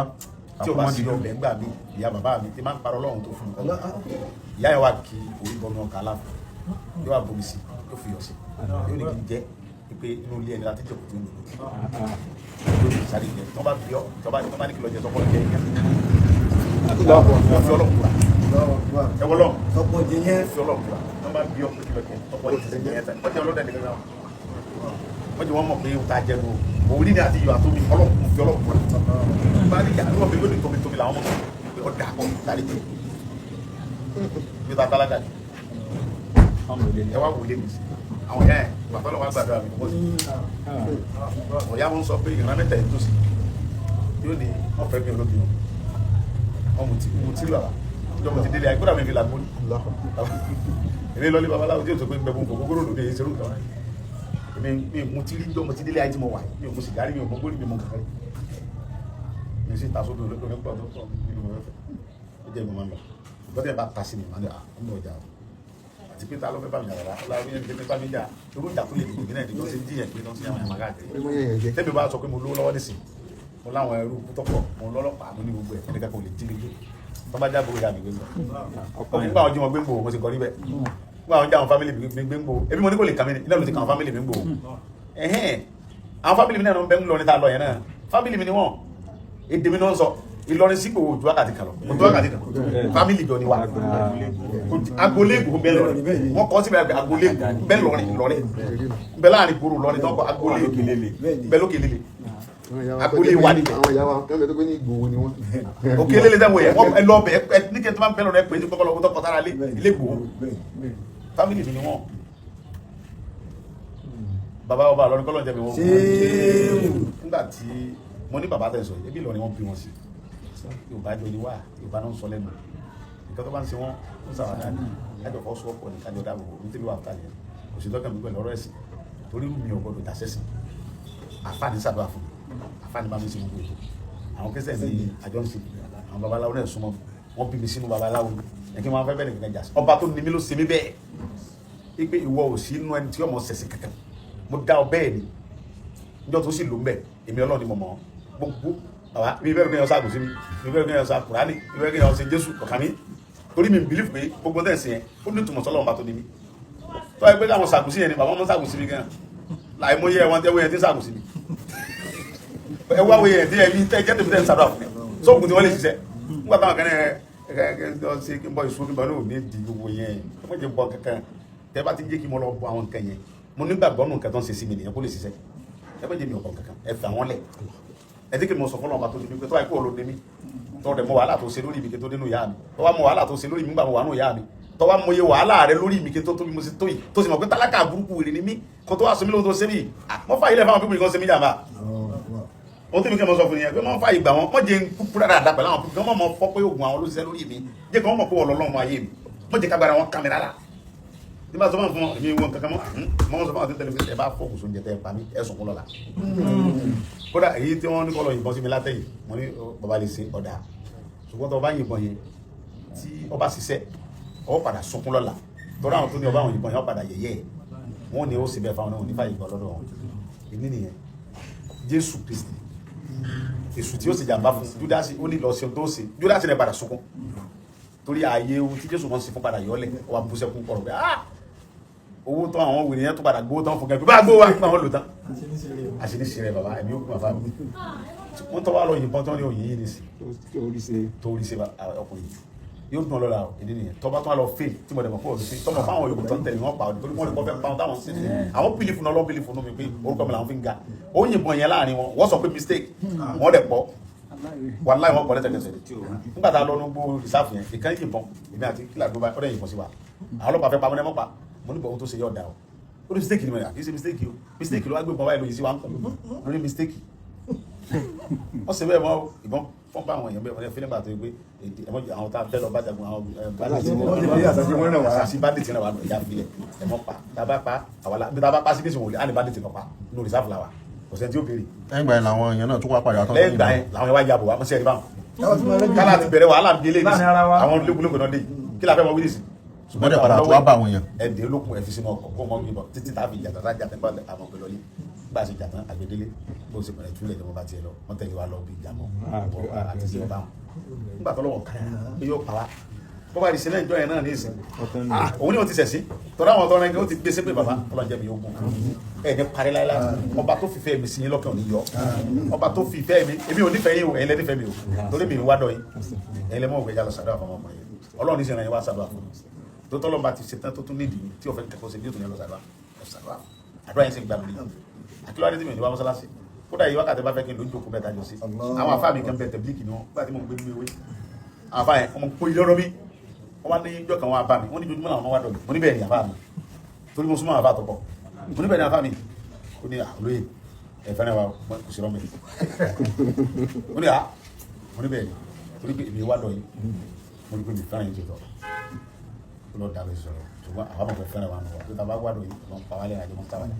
tí o bá sí ọbẹ̀ ńgbà mi ìyá bàbá mi ti máa ń parọ́ lọ́hùn tó fún mi ìyá yẹn wà kí orí bọ́nu ọkà láàfin yóò wà bomi sí yóò fi yọ̀ sí yóò ní kí n jẹ́ pé inú ilé ẹni láti jẹ̀kú tó ń lò lórí yóò sáré jẹ tó bá bí ọ tó bá ní kí lọ jẹ tọkọ jẹ ìyá fi ọlọ́run kura ẹ wọlọ fi ọlọ́run kura tó bá bí ọ pé kí lọ jẹ tọkọ jẹ ìyá tẹ wọ́n jẹ ọlọ́dẹ nìkan náà wọ́n jẹ wọ́n mọ̀ pé ta jẹ lọ òun ní àti iyọ̀ àtòmí ọlọ́run fi ọlọ́run kura bá ní ìyá lọ́wọ́ mi lónìí tóbi làwọn mọ̀ pé ọ̀dà kọ́ sáré jẹ bí ta tálákà jẹ ẹ wá wọlé mi sí àwọn yẹn bàbá lọ́wọ́ gbàdúrà mi wọ́n sì ọ̀yá wọn sọ pé ìran mẹ́ta ẹ̀ tó sí yóò ní wọ́n fẹ́ bí olóbi wọn mo ti rí bàbá ìjọ mo ti délé àìkúrà mi fi làgbó ní èmi lọ́lé babaláwo tí yóò tó pé gbẹ̀bùn kò gbogbo lòdì èyí ṣerú ìtàn èmi mo ti rí ìjọ mo ti délé àìjí mo wà mi ò mo sì gárí mi ò mo gbórí mi mo kàkàrí mi sì ta sódò olóògbé pọ̀ tó pọ̀ nínú mo fẹ́ ó jẹ́ mi máa ń lọ ìgbọ́dẹ̀ bá ta sí mi máa ń lọ ọmọ ọjà àti pé ta ló fẹ́ bá mi yàrá ọlọ́run yẹn ní bá mi jà irú ìjà tó lè dìbò mí náà ní lọ́sẹ̀ díyẹn pé lọ́sẹ̀ yàrá yàrá káàkiri tẹ́mi bá sọ pé mo lówó lọ́wọ́ nísìn mo láwọn ẹrú tọ́pọ̀ mo lọ́lọ́pàá mo ní gbogbo ẹ̀ ẹnìkan kò lè jí mi gbé tó bá já gbogbo ya mi gbé gbò ó nígbà àwọn jí wọn gbé gbò mo ti kọ́ níbẹ̀ nígbà àwọn já àwọn fámìlì mi gbé gbò ebi mo ní kò lè kàn mí iná ló ti kàn àwọn fámìlì mi gbò àwọn fámìlì mi náà ló ń bẹ ń lọ ní ta lọ yẹn náà fámìlì mi ni wọn èdè mi náà ń sọ Ìlọrin sípò ojú wákàtí kan lọ ojú wákàtí kan fámìlì jọ ni wa agboléègò bẹ́ẹ̀ lọrin wọ́n kọ́ síbẹ̀ agboléègò bẹ́ẹ̀ lọrin Ìlọrin bẹ́ẹ̀ láàrin gbòòrò lọrin tó kọ́ agboléègò bẹ́ẹ̀ lókè lélẹ̀ agbolé wa ni àwọn ìyá wa kẹ́lẹ́ tó gbé ní Ìgbòho ni wọ́n. òkè lélẹ̀ dẹ́wọ̀ yẹn wọ́n lọ bẹ̀ ẹ ní kí n tó máa ń bẹ́ẹ̀ lọ rẹ pé ní kọ́kọ́ lọ́wọ́ tó kọ́ sára ilé Ìgbòho fámìlì mi ni wọ́n bàbá ọba Ìlọrin kọ́ lọ́n jẹ́ mi wọ́n nígbà tí mo ní bàbá tẹ̀ sọ ebi Ìlọrin wọ́n bí wọn sí Yorùbá jọ ni wá Yorùbá náà ń sọ lẹ́nu nǹkan tó bá ń ṣe wọ́n ń sàwádà ní ẹjọ́ fọ́ sọ́ọ̀pọ̀ ní kájọ dáàbò ní tẹ́lẹ̀ wà tàlẹ́ kò sí dọ́kàn mi pẹ̀lú ọ̀rọ̀ ẹ̀sìn torí mi ò gbọdọ̀ dàṣẹ́sìn àfáàní sábà fún àfáàní bá mi sí gbogbo ètò àwọn kẹsẹ̀ ní àjọ ń ṣe àwọn babaláwo náà súnmọ́ wọn bí mi sínú babaláwo ẹ kí wọn fẹ́ bẹ́ẹ̀ nìkan jà sí ọba tó ní mi ló ṣe mí bẹ́ẹ̀ ipe ìwọ ò sí inú ẹni tí ọmọ ṣẹ̀ṣẹ̀ kankan mo dá ọ bẹ́ẹ̀ ni níjọ́ tó sì lò ń bẹ̀ èmi Ọlọ́run ni mo mọ̀ gbogbo bàbá mi bẹ́ẹ̀ kéèyàn sáàgùn sí mi mi bẹ́ẹ̀ kéèyàn sáà Kùránì mi bẹ́ẹ̀ kéèyàn ṣe Jésù ọ̀kan mi torí mi bìlíf pé gbogbo tẹ̀ sí yẹn ó ní ìtumọ̀ sọ́lọ́run bá tó ní mi tó wáyé pé káwọn sáàgùn sí yẹn ni bàbá wọn sáàgùn sí mi gan láì mọ iye wọn tẹ́wọ́ yẹn tí sáàgùn sí mi ẹ wá wọ́n yẹn tí ẹbí tẹ́ jẹ́ tèmi tẹ́ ń sàdọ̀ àfọ̀ sóògùn tí wọ́n lè ṣiṣẹ́ nígbà táwọn kan ẹ ṣe kí n bọ ìṣòro kí n bọ ní òní di gbogbo yẹn wọ́n jẹ́ bọ kankan tẹ́ bá ti jẹ́ kí mo lọ bọ àwọn nǹkan yẹn mo nígbàgbọ́ nù nǹkan tó ń ṣe sí mi nìyẹn kó lè ṣiṣẹ́ ẹ bá jẹ́ mi ọ̀pọ̀ kankan ẹ fẹ́ àwọn lẹ̀ ẹ tí kì í mọ sọ fọlọ́ ọba tó di mi pé tó wáyé kó o ló ní mi tó rẹ̀ mọ wàhálà tó ṣe lórí mi kí n tó dénú ìyá mi tó wá mọ wàhálà tó ṣe lórí mi nígbà mo wà nù ìyá mi tó wá mọ iye wàhálà rẹ lórí mi kí n tó tóbi mo sì tó yìí tó sì mọ̀ pé tálákà burúkú rè ní mí kó tó wá sọ mí lóhun tó ṣe mí mọ́ fà ilẹ̀ fáwọn pípọ̀ nǹkan ṣe mí jàmbá ohun tí mi kẹ́ mọ́ sọ fún yẹn pé mọ́ fà ìgbà wọn mọ́ jẹ́ kúkúrú dáadáa pẹ̀lú àwọn pípọ̀ mọ́ fọ́ pé oògùn àwọn olóṣìṣẹ́ lórí mi jẹ́ kí wọ́n mọ̀ pé wọ́n lọ́lọ́mọ ayé mi mọ́ jẹ́ kágbára wọn kámi rárá ní bá sọ fún ọ èmi wọn kankan mọ́ sọ fún àwọn tẹ́lẹ̀ ẹ bá fọ́ kùsùn jẹ tẹ́ pa mí ẹ sọ̀kún lọ́la kódà èyí tí wọ́n ní kọ́ lọ yìnbọn sí mi látẹ̀yìn mo ní bàbá lè ṣe ọ̀dà ṣùgbọ́n tó bá yìnbọn yẹn tí ọba ṣiṣẹ́ ọ padà sọ̀kún lọ́la tọ́lá àwọn tó ní ọba àwọn yìnbọn yẹn ọ padà yẹ̀yẹ́ wọn ni ó sì bẹ́ẹ̀ fáwọn náà nípa yìnbọn lọ́dọ̀ wọn èmi nìyẹn Jésù Kristi èṣù tí ó sì jàmbá fún Júdásì ó ní lọ sí ohun tó ṣe Júdásì rẹ̀ padà sunkún torí ààyè ohun tí Jésù wọn sì fún padà yọlẹ̀ wà bú sẹ́kún pọ̀rọ̀ pé owó tán àwọn wèrè yẹn tó padà gbówó tán fún gẹ́gẹ́ bá gbówó wá nípa wọn lò tán àṣíníṣe rẹ̀ bàbá ẹ̀mí ó kún àfáà mi wọ́n tọ́ wá lọ yìnbọn tán ní òyìn yìí nìsí torí ṣe ọkùnrin yóò dùn ọlọ́la ìdí nìyẹn tọ́ba tó wá lọ fèè tí mo dẹ̀ mọ̀ fún ọdún sí tọ́mọ̀ fáwọn yòókù tó ń tẹ̀lé wọn pa ọdún torí wọ́n lè kọ́ fẹ́ pa wọn táwọn sí àwọn bílífù náà lọ́ bílífù nù mí pé orúkọ mi làwọn fi ń ga ó yìnbọn yẹn láàrin wọn wọ́n sọ pé mistake wọ́n dẹ̀ pọ̀ wàláì wọn pọ̀ lẹ́sẹ̀kẹsẹ̀ nígbà tá a lọ ní gbó rìsáàfù yẹn ìkan yìnbọn èmi àti kílà gbó báyìí ọ̀dẹ̀ yìnbọn sí wa àwọn ọlọ́pàá fẹ́ pa mọ́nẹ́ mọ́pa mo ní bọ̀ ohun tó ṣe yọ̀ ọ̀dà o ó ní mistake ni mo yà kì í ṣe mistake o mistake ló wá gbé ìbọn báyìí lóyìn sí wa ń kọ́ lórí mistake wọ́n ṣe bẹ́ẹ̀ mọ́ ìbọn fọ́n bá àwọn èèyàn bẹ́ẹ̀ wọ́n fi nígbà tó gbé àwọn tá a bẹ́ẹ̀ lọ bá jagun àwọn bandits náà wà lọ ìyá filẹ̀ ẹ̀mọ́ pa tàbá pa àwàlá bí tàbá pa sí bí sùn wòlé á ní bandits náà pa ní rìsáàfù làwà kò sẹ́ni tí ó béèrè. lẹ́yìn ìgbà yẹn làwọn èèyàn náà tún wá padà tán. lẹ́yìn ìgbà yẹn làwọn yẹn wá yabò wá mọ́sẹ́ ẹ̀rí báwọn. kálá ti bẹ̀rẹ̀ wàhálà ń délé ní àwọn lókùnlókù náà dé kí la fẹ́ mọ wíìlì sí. ṣùgbọ́n dẹ̀ padà tó wá bá àwọn èèyàn. ẹ̀dẹ̀ olókùn ẹ̀fi sínú ọkọ̀ kó mọ́ gbìbọn títí tá a fi jàtà tá a jàtà nípa àwọn ọ̀gbẹ́ lọ́lé bá a ṣe jàtà àgbẹ̀délé bó ṣe bẹ̀rẹ̀ túlẹ̀ ní wọ́n bá tiẹ̀ lọ wọ́n tẹ̀lé wa lọ bí ìjàmọ́ àti sí ọba wọn. nígbà tó lọ́wọ́ káyà pé yóò pa wá bó bá di sílẹ̀ ìjọ yẹn náà ní ìsìn òun ni wọ́n ti sẹ̀ sí tọ́lá àwọn ọ̀tọ́ rẹ̀ ó ti gbé sépè bàbá ọlọ́njẹ́ mi yóò gùn ẹ̀ ní parí láíláí ọba tó fìfẹ́ mi sí yín lọ́kàn ní yọ ọba tó fìfẹ́ mi èmi ò nífẹ̀ẹ́ yín o ẹ̀yin lẹ́ nífẹ̀ẹ́ mi o torí mi wá dọ̀ yín ẹ̀yin lẹ́ mọ̀ òwe jálọ sàdúrà fún ọmọ yẹn ọlọ́run ní sẹ́yìn wá sàdúrà fún mi tó tọ́lọ́ bá ti ṣetán tó tún nídìí tí ọ̀fẹ́ kẹ́kọ̀ọ́ sí bí òtún yẹn lọ sàdúrà àdúrà yẹn sì gbà mí àkílọ́ adé tí mi ò ní wá mọ́sálásí kódà yìí wákàtí bá fẹ́ kí n lójú òkú mẹ́ta jọ sí àwọn afá mi kan bẹ tẹ̀blíkì ni wọ́n gbà tí mo ń gbé ní ewé àwọn afá yẹn ọmọ kó ilé ọ̀rọ̀ mi wọ́n wá ní ìjọ kan wọ́n abá mi wọ́n ní jojúmọ́ làwọn wá dọ̀lù mo ní bẹ́ẹ̀ ni àfá mi torí mo súnmọ́ àfá àtọ́pọ̀ mo ní bẹ́ẹ̀ ni àfá mi ó ní àlóyè ẹ̀fẹ́rẹ́ wa kò sí rọ́mẹ́ mo ní bẹ́ẹ̀ ni torí pé èmi wá dọ̀ yìí mo ní pé mi fẹ́ràn yìí tó tọ̀ ó lọ dàbẹ̀ sọ̀rọ̀ ṣùgbọ́n àfá mọ̀ fẹ́ràn wa mọ̀ wá tó tàbá wá dọ̀ yìí wọ́n pa wálé àjọ mọ́ta wálé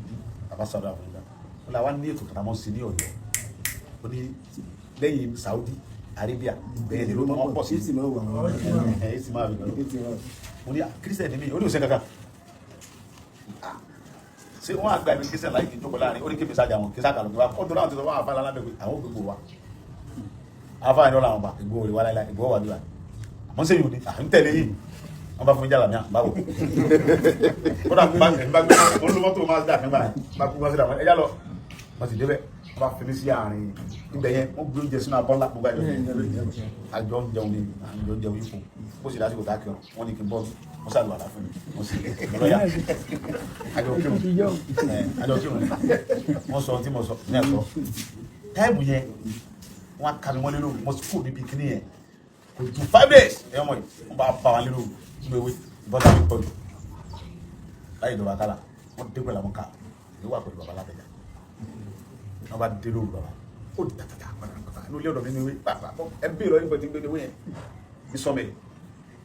àfá sọ̀rọ̀ àwọn ìgbà ó la wá ní ètò tàbá sí ní Ọ̀yọ́ ó ní lẹ́yìn Saudi Arabia bẹ́ẹ̀ ni ló mọ́ pọ̀ sí èsì máa wà èsì máa wà mo ní kírísítẹ̀nì mi ó ní òsè kankan ṣé wọ́n àgbà ìbí kírísítẹ̀nì láì kí n jókòó láàrin ó ní kébì sájà wọn kí sáà kàlùkù wa ó dúró àwọn tó sọ fún àfáà lábẹ́ pé àwọn gbogbo wa àfáà ìdọ́là àwọn bá ìgbò òrìwá láìláì ìgbò wà níwà àmọ́ sí yìí à ń tẹ̀lé yìí wọ́n bá fún mi jàlá mi báwo ó dà bá gbé olùmọ́tò máa dà nígbà bá kú wọ́n sí dàmọ́ ẹjá lọ wọ́n sì débẹ̀ wọ́n bá fi mí sí àárín ibẹ̀ yẹn wọ́n gbé oúnjẹ sínú abọ́lá gbogbo àjọ ń jẹun ní àjọ ń jẹun ipò bó sì lásìkò tá a kírun wọ́n ní kí n bọ́ wọ́n sàlù àlá fún mi wọ́n sì lọ́yà àjọ kírun wọ́n sọ tí mo sọ ní ẹ̀sọ́ táìmù yẹn wọ́n ká mi wọ́n lé lóru mo sì kúrò níbi kíní yẹn kò ju 5 days ẹ̀yọ́ mọ̀ yìí wọ́n bá bá wa lé lóru nínú ewé bọ́tà mi pọ̀jù láyé ìjọba kálá wọ́n dé pẹ̀lú àwọn ká ìlú wà pẹ̀lú bàbá látẹ̀jà wọ́n bá dé lóru bàbá ó di tàtàtà pàtàkì inú ilé ọ̀dọ̀ mi ní ewé pàápàá ẹbí ìrọ̀ nígbà tí ń gbé ní ewé yẹn ní sọ́mẹ̀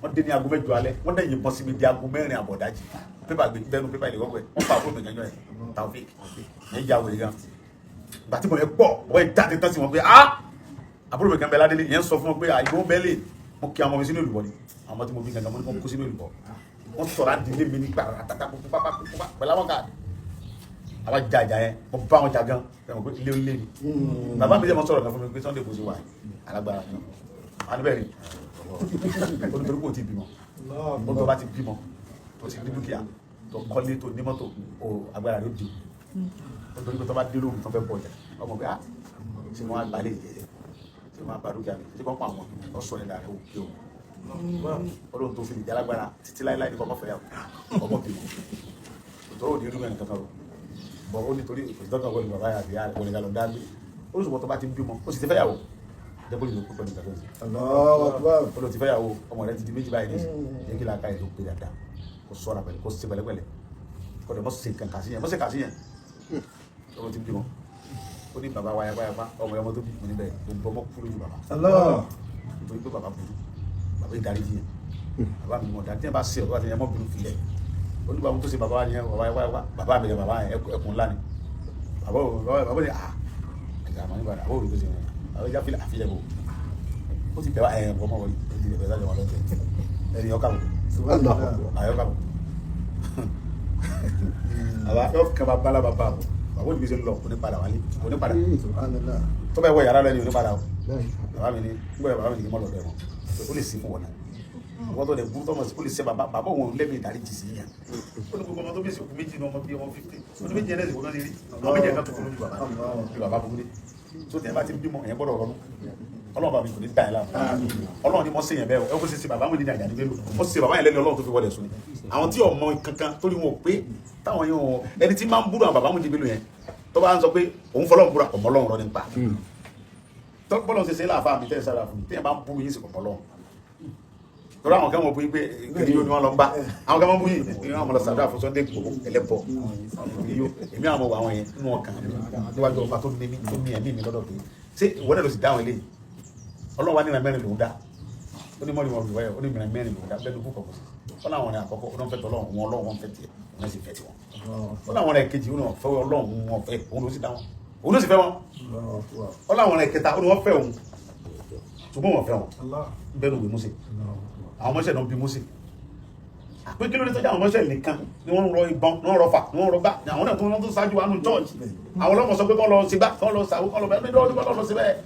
wọ́n dé ní aago 8 alẹ́ wọ́n dẹ̀ yìnbọn sí mi di aago 4 àbọ̀dájì pépà gbé bẹ́nu pépà ilé wọ́pẹ́ wọ́n pa àbúrò mi gànjọ́ yẹn Taofik ní ìjà wòye gan gbà tí mo yẹ pọ̀ wọ́n yẹ jáde tán sí wọn pé àbúrò mi kan bẹ ládélé yẹn sọ fún wọn pé àìgbó bẹ́lẹ̀ mo kí ọmọ mi sínú olùbọ̀ ni àwọn tí mo bí gangan mo ní kó sínú olùbọ̀ wọ́n sọ̀rọ̀ àdílé mi nígbà àtàtà pupa pẹ̀lú àwọn káàdì àwọn jàjà yẹn mo bá wọn jà gan ẹ̀wọ̀n pé ilé olé ni bàbá mi jẹ́ mọ́ sọ̀rọ̀ kan fún mi pé Sunday kò sí wà alágbára ni wọ́n á níbẹ̀ rí olùtorí kò tí bímọ tó bá ti bímọ tó ti ní dúkìá tó kọ́lé tó ní mọ́tò agbára rẹ̀ ó di olùtorí pé tó bá dé lóhùn tó fẹ́ bọ̀ jà ọmọ pé ṣé wọ́n á gbalẹ̀ ìjẹ́ ṣé wọ́n á bá dúkìá mi ṣé wọ́n pa àwọn ọ̀sọ̀ nílà rẹ̀ òkè o olóhùn tó fi ìjà alágbára títí láíláí ní kọ́kọ́ fẹ́ yà ọmọ bímọ òtò òdi irú mẹ́rin kankan bọ̀ ó nítorí ìdọ́kàn wọlé bàbá yà bí wọlé galọ̀ dágbé ó sì wọ́n tó bá ti bímọ ó sì ti fẹ́ yàwó dẹ́gbọ́n ìlú púpọ̀ nígbà tó ń sè ó ti fẹ́ yàwó ọmọ rẹ̀ ti di méjì báyìí ní yẹn kí láàká ìlú pé dáadáa kó sọ́ra pẹ̀lú kó ṣe pẹ̀lẹ́pẹ̀lẹ́ kó dẹ̀ mọ́ sí nǹkan kà sí yẹn mọ́ sí kà sí yẹn ó ti bímọ ó ní bàbá wáyáwáyá ọmọ ọmọ tó bí mo níbẹ̀ gbogbo ọmọ kúrò ju bàbá nítorí pé bàbá burú bàbá ìdarí yẹn bàbá mi mọ̀ dáa tí yẹn bá ṣe ọ̀dọ́ àti yẹn mọ́ bínú filẹ̀ olúwa tó ṣe bàbá wa yẹn bàbá mi yẹn bàbá yẹn ẹkùn ńlá ni bàbá ni ẹ̀ka àmọ́ nígbà àbọ̀ òrùka ṣe yẹn àwọn ìjà fílẹ̀ àfilẹ̀ bò ó sì bẹ́ẹ̀ ẹ̀ bọ́ mọ́ wọlé ó sì bẹ́ẹ̀ sájọ wọn lọ́tẹ̀ ẹni ọkà bò àyọkà bò àbá yọ kẹfà bala bàbá bò bàbá òrùka ṣe ń lọ onípadà wálé onípadà tó bá yẹ wọ yàrá lẹ́ni onípadà o bàbá mi ni gbọ́dọ̀ bàbá mi ni kí n mọ́ lọ́dọ̀ ẹ̀ mọ́ ó lè sí fún wọn náà wọ́n tó lè burú tọ́mọ̀ sí kó lè ṣe bàbá òun lẹ́mí ìdarí jì sí yàn ó ní gbogbo ọmọ tó bí ìsìnkú méjì ní ọmọ bí ọmọ 50 ó ní méjì ẹ̀rẹ́ ìsìnkú náà lè rí ọmọ méjì ẹ̀ká tó kúrò ní bàbá burú dé tó tẹ̀ bá ti bímọ ẹ̀yẹn gbọ́dọ̀ rọrùn ọlọ́run bá mi kò ní dá ẹ̀ láàmú ọlọ́run ni mo ṣe yẹn bẹ́ẹ̀ ẹ kó ṣe bàbá mi ní àjà níbẹ̀ ó ṣe bàbá yẹn lẹ́nu ọlọ́run tó fi wọlé sùn ni àwọn tí ọmọ kankan tó ní wọn pé táwọn yẹn ẹni tí máa ń búrò àwọn bàbá mi níbi yẹn tó bá ń sọ pé òun fọlọ́run búra ọmọ ọlọ́run rọ nípa bọ́lọ̀ ṣe ṣe láàfáà mi tẹ́ sára fún mi tẹ́ bá ń bú yín sí ọmọ ọlọ́run tọ́lá àwọn kan mọ̀ bóyí pé ìgbìyànjú ni wọ́n lọ ń bá àwọn kan mọ̀ bóyí ìrìn àwọn ọmọlọ́sàdúrà fún Sunday Igboho ẹlẹ́bọ̀ ìgbìyànjú èmi àwọn ọmọ àwọn yẹn nínú ọkàn níwájú ọba tó ní ẹ̀mí mi lọ́dọ̀ pé ṣé ìwọ́n náà ló sì dáhùn eléyìí ọlọ́wà ní ìrìn mẹ́rin lòún dá ó ní mọ́rin wọn lùwẹ́ ó ní ìrìn mẹ́rin lòún dá bẹ́ẹ̀ ló kú kọ̀ọ̀kan sí ọlọ́wọ́n ní àkọ́kọ́ ó náà fẹ́ tọ́lọ́run wọn ọlọ́run wọn fẹ́ tiẹ̀ wọn sì fẹ́ tiwọn ọlọ́wọ́n rẹ̀ kejì ó náà fẹ́ ọlọ́run wọn fẹ́ òun ló sì dá wọn òun ló sì fẹ́ wọn ọlọ́wọ́n rẹ̀ kẹta ó ní wọ́n fẹ́ òun ṣùgbọ́n wọn fẹ́ wọn bẹ́ẹ̀ ló gbé Mósè àwọn ọmọọṣẹ́ náà bí Mósè pé kí ló dé tó jẹ́ àwọn ọmọọṣẹ́ nìkan ni wọ́n ń rọ ìbọn ni wọ́n ń rọ fà ni wọ́n ń rọ gbá ni àwọn náà tó wọ́n tó ṣáájú wa nù church àwọn ọlọ́mọ sọ pé kọ́ lọ sí gbá kọ́ lọ sàwó kọ́ lọ bẹ́ẹ̀ lọ́dún kọ́ lọ sí bẹ́ẹ̀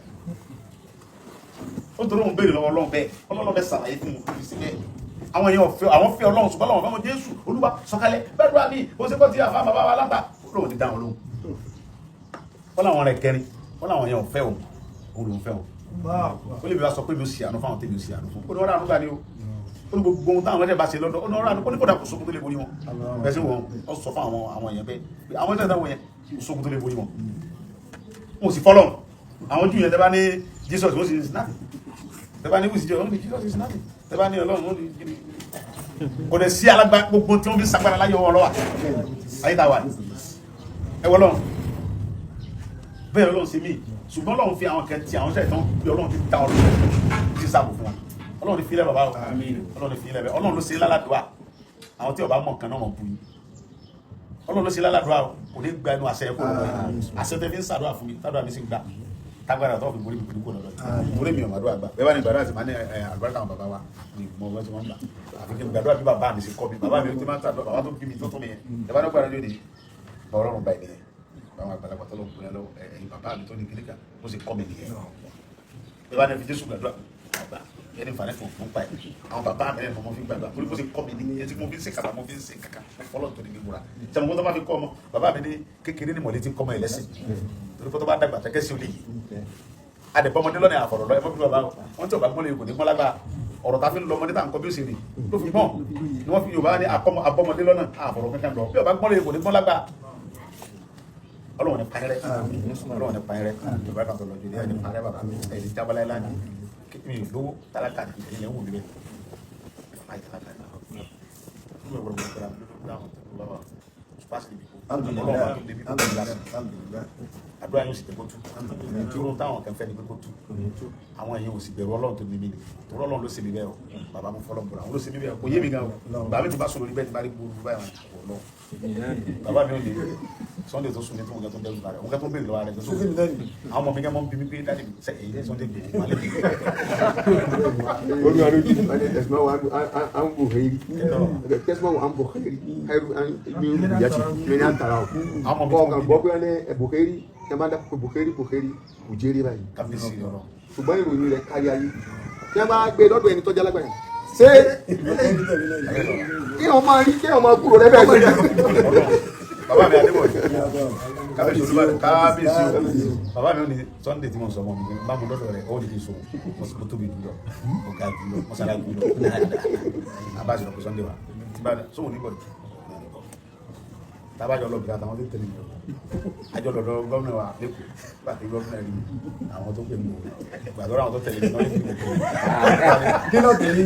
ó torí òun béèrè lọ́wọ́ Ọlọ́run bẹ́ẹ̀ Ọlọ́run bẹ́ẹ̀ sàlàyé fún un sí bẹ́ẹ̀ àwọn èèyàn àwọn fẹ́ Ọlọ́run ṣùgbọ́n Ọlọ́run fẹ́ mọ Jésù Olúwa sọ̀kalẹ̀ bẹ́ẹ̀ dúrà mí bó ṣe kọ́ ti àfa bàbá wa látà Ọlọ́run ti dá wọn lóhùn wọ́n làwọn rẹ̀ kẹrin wọ́n làwọn èèyàn fẹ́ òun lòun fẹ́ òun ó lè bí wá sọ pé mi ò sì àánú fáwọn tèmi ò sì àánú fún ó ní wọ́n rà nígbà ní o ó ní gbogbo ohun táwọn ẹ̀dẹ̀ bá ṣe lọ́dọ̀ ó ní wọ́n rà ní kódà kò sókun tó lè borí wọn bẹ́ẹ̀ sí wọn ó sọ fún àwọn èèyàn bẹ́ẹ̀ àwọn ẹ̀dẹ̀ táwọn yẹn kò sókun tó lè borí wọn wọn ò sì fọ́lọ̀ àwọn jù yẹn tẹ́ bá ní Jesus ó sì ní sinadi tẹ́ bá ní wíṣí jẹ́ ó ní Jesus is sinadi tẹ́ bá ní Ọlọ́run ó ní gidi kò dẹ̀ sí alágbá gbogbo tí wọ́n fi sagbára láyé wọn lọ́wà ayé tá a wà ẹ wọ́n lọ́run bẹ́ẹ̀ Ọlọ́run sí mí ṣùgbọ́n Ọlọ́run fi àwọn kẹtì àwọn ṣẹ̀ tán bí Ọlọ́run ti ta Ọlọ́run ti sáàbò fún wọn Ọlọ́run ti fi ilẹ̀ bàbá Ọlọ́run ti fi ilẹ̀ bẹ̀ Ọlọ́run ló ṣe lálàdúrà àwọn tí ọba mọ̀ kan náà mọ̀ bú yìí Ọlọ́run ló ṣe lálàdúrà kò ní gba ẹnu àṣẹ ẹ̀kọ́ lọ́dọ̀ yìí àṣẹ tẹ́ fi ń ṣàdúrà fún mi tádùá mi sì gbà tágbára tó fi borí mi pẹ̀lú kò lọ́dọ̀ yìí borí mi ọ̀màdúrà gbà bẹ́ẹ̀ bá ní gbàdúrà sí máa ní àlùbáríkà àwọn bàbá wa ní mọ̀ ọgbọ́n tí wọ́n gbà àfi kí n gbàdúrà bí bàbá mi sì kọ́ mi bàbá mi ti máa ń ṣàdúrà bàbá tó bí mi tó tó mi yẹn ẹ bá ní gbàdúrà yóò ní Ọlọ́run bá ìdíyẹn àwọn àgbàlagbà tó lọ ń kúrẹ́ lọ́wọ́ ẹ̀yìn bàbá mi tó ní kíníkà ó sì kọ́ mi nìyẹn ẹ bá ní fi Jésù gbàdúrà àgbà ẹni fàánẹ́ fún fún pa ẹ̀ àwọn bàbá mi ẹni fọmọ fi gbàdúrà torí bó ṣe kọ́ mi nìyẹn tí mo fi ń ṣe kàkà mo fi ń ṣe kàkà fọlọ́ tó ní mi múra tí mo tó bá fi kọ́ ọmọ bàbá mi ní kékeré ní mọ̀lẹ́ tí ń kọ́ ọmọ ẹ̀ lẹ́sìn torí pé tó bá dàgbà tẹ́kẹ́ sí olè yìí adẹ̀bọ́mọdé lọ́nà àfọ̀rọ̀ lọ ẹ̀fọ́ fi bàbá wọn tí ọba gbọ́lẹ̀ kò ní gbọ́lágbà ọ̀rọ̀ tá fi ń lọ ọmọdé tá ń kọ́ bí ó ṣe rí ló fi mọ́ ni wọ́n fi Yorùbá ní abọ́mọdé lọ́nà àfọ̀rọ̀ kankan lọ bí ọba gbọ́lẹ̀ kò ní gbọ́lágbà Ọlọ́run ní parẹ́ Ọlọ́run ní parẹ́ Yorùbá kan tó lọ jù ní ẹni parẹ́ bàbá ẹni jábọ́lá ilá ní mi ò lówó tálákà ní ilẹ̀ wò níbẹ̀ àdúrà yóò sì tẹ́ kó tú tí ó táwọn kan fẹ́ ní pé kó tú àwọn èèyàn ò sì bẹ̀rù Ọlọ́run tó ní mi ni torí Ọlọ́run ló ṣe mi bẹ́ẹ̀ o bàbá mo fọlọ́ bọ̀rọ̀ àwọn ló ṣe mi bẹ́ẹ̀ kò yé mi gan o bàbá mi ti bá sọ̀rọ̀ níbẹ̀ ti bá rí gbogbo báyìí wọn lọ bàbá mi ò lè Sunday tó sùn ní tí wọn kẹ́ tó dẹ́rù bàrẹ̀ wọn kẹ́ tó bèrè lọ́wọ́ rẹ̀ tó sùn àwọn ọmọ mi kẹ́ mọ́ bí mi pé dáàdì mi sẹ́ èyí Sunday gbòó wálé tẹsán wa an Buhari tẹsán wa an Buhari mi yati mi ni an tara o kan bọ pé ní Buhari ẹ máa dá Buhari kò jẹ́rìí báyìí ṣùgbọ́n ìròyìn rẹ̀ kárí ayé tí wọ́n bá gbé lọ́dọ̀ ẹni tọ́jà lágbàáyé ṣé kí wọ́n máa rí kí wọ́n máa kúrò lẹ́bẹ̀ẹ́ gbé. bàbá mi Adébọ̀dé kábíyèsí olúwa kábíyèsí o bàbá mi ò ní Sunday tí mo sọ ọmọ mi bá mo lọ́dọ̀ rẹ̀ ó ní kí n so mo tóbi jùlọ mo ga jùlọ mo sára jùlọ abájọ lọ pé Sunday wa tí bá sóhun ní bọ̀dù tábàjọ lọ bìrì àtàwọn tó tẹ̀lé mi àjọ lọ́dọ̀ gómìnà wa lẹ́kọ̀ọ́ pàtẹ gómìnà rí àwọn tó pè mí gbàdúrà àwọn tó tẹ̀lé mi náà ní ìlú kí ló tẹ̀lé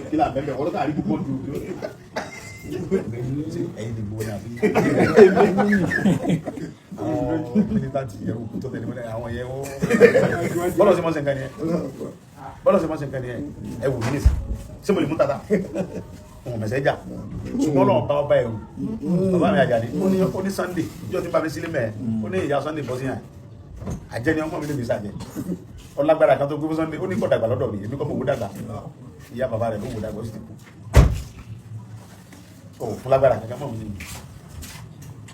kí là bẹ́ẹ̀ wọ́n tó àrí púpọ̀ ju ẹ̀yin ni gbogbo náà bí àwọn mílítàntì yẹn tó tẹ̀lé mi náà àwọn yẹn wọ́n bọ́lọ̀ sí mọ́sẹ̀ nǹkan ni ẹ wò mí nìsí ṣé mo lè mú tata òun mẹ̀sẹ̀jà ṣùgbọ́n lọ́wọ́ bá ọba ẹ̀rù bàbá mi Àjàní ó ní Sunday yóò ti bá mi sílé mẹ́ẹ̀ ó ní ìyá Sunday bọ́ sí yàn àjẹni ọmọ mi lè fi sàjẹ ọlágbára kan tó gbé fún Sunday ó ní kọ́ dàgbà lọ́dọ̀ mi èmi kọ́ mo wò dàgbà ìyá bàbá rẹ̀ ló wò dàgbà ó sì ti kú ó fún lágbára kankan mọ̀ mi nínú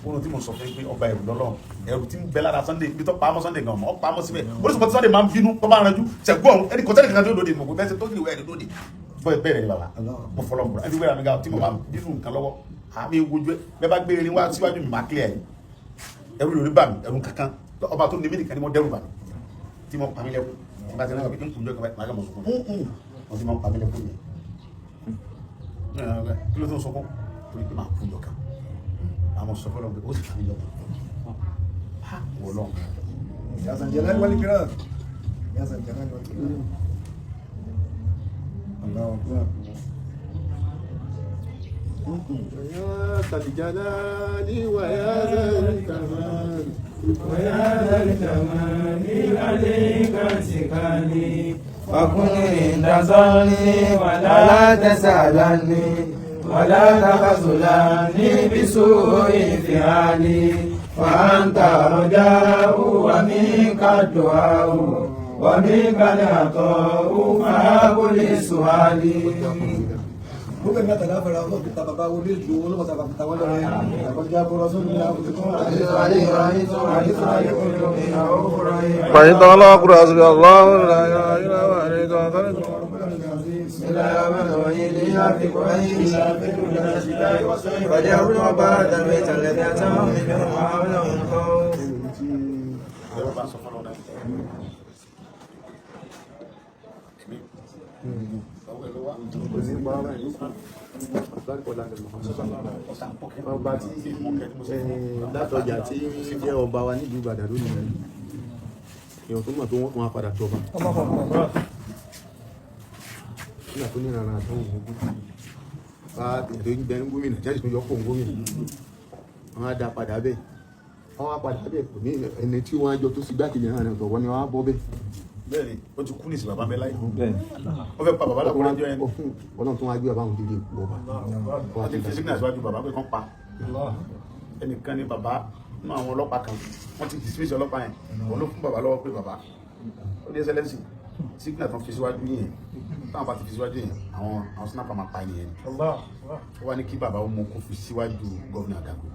ohun tí mo sọ fún pé ọba ẹ̀rù lọ́lọ́run ẹ̀rù tí ń bẹ lára Sunday ibi tó pamọ́ Sunday gan ọmọ ọ pamọ́ síbẹ̀ oríṣiríṣi Sunday máa ń bínú tó bá ránjú ṣẹ̀gbọ́n ẹni kò tẹ́lẹ̀ kankan tó lòdì mọ̀ pé bẹ́ẹ̀ ṣe tó kìlì wẹ́ẹ̀ lòdì bẹ́ẹ̀ ni bàbá mo fọlọ́ mùra ẹni wẹ́rẹ́ mi ga tí mo bá nínú nǹkan lọ́wọ́ àmì wojú ẹ bẹ́ẹ̀ bá gbé irin wá síwájú mi máa clear ẹ̀rù lórí bà mí ẹ̀rù kankan ọba tó ní mí nìkan ni mo dẹ́rù bà mí tí mo pa mí lẹ́kùn nígbà tí wọ́n fi ń kú jọ́ kan máa mọ̀ sọ́kún wọ́n ti máa pa mí lẹ́kùn yẹn kí ló tó ń sọ́kún torí pé máa kú jọ kan àwọn sọ fọlọ́ pé ó sì pa mí lẹ́kùn wọ́n lọ́n. Yàtọ̀ jẹ́lá wọlé kíra yàtọ̀ jẹ́lá wọlé kíra. يا ذا الجلال ويا ذا الكمال ويا ذا الكمال عليك سكاني وكن عند ظني ولا تسألني ولا تخذلني بسوء فعالي فأنت رجاء ومنك الدعاء ومنك العطاء فهب لي سؤالي. Bukan kata dah pada Allah kita bapa ulil dulu masa kita tahu dah ya. Kalau dia Rasulullah فإن الله قرأ الله لا إله إلا هو عليه توكلت. بسم الله الرحمن الرحيم ليها في قريش فليعبدوا رب هذا البيت الذي أتاهم من وآمنهم من خوف. Ọba tí látọjà tí jẹ́ ọba wa nílùú Ìbàdàn lónìí èèyàn tó mọ̀ tó wọ́n tún wá padà jọba nígbà tó ní ìrànà àtọ́wò ogun bá ètò ìgbẹ́ ní gómìnà jáde tó yọpọ̀ gómìnà wọ́n á dá padà bẹ́ẹ̀ wọ́n á padà bẹ́ẹ̀ kò ní ẹni tí wọ́n á jọ tó sì gbákejì náà rẹ̀ tọ̀wọ́ ni wọ́n á bọ́ bẹ́ẹ̀. Bẹ́ẹ̀ni ó ti kú ní ìsìn bàbá mẹ́láyé ó fẹ́ pa bàbá làkúrẹ́ jọ ẹni Ọlọ́run tó wá gbé bàbá àwọn délé ìpò ọba wọ́n ti fi sígbìnà síwájú bàbá pé kán pa ẹnìkan ní bàbá nínú àwọn ọlọ́pàá kan wọ́n ti dismiss ọlọ́pàá yẹn wọ́n ló fún bàbá lọ́wọ́ pé bàbá ó ní ẹsẹ̀lẹ́sì sígbìnà tó fi síwájú yẹn táwọn bá ti fi síwájú yẹn àwọn snapper máa pa ẹnìyẹn ó wá ní kí bàbá ó mú kó fi síwájú gọ́vnà Àgàgù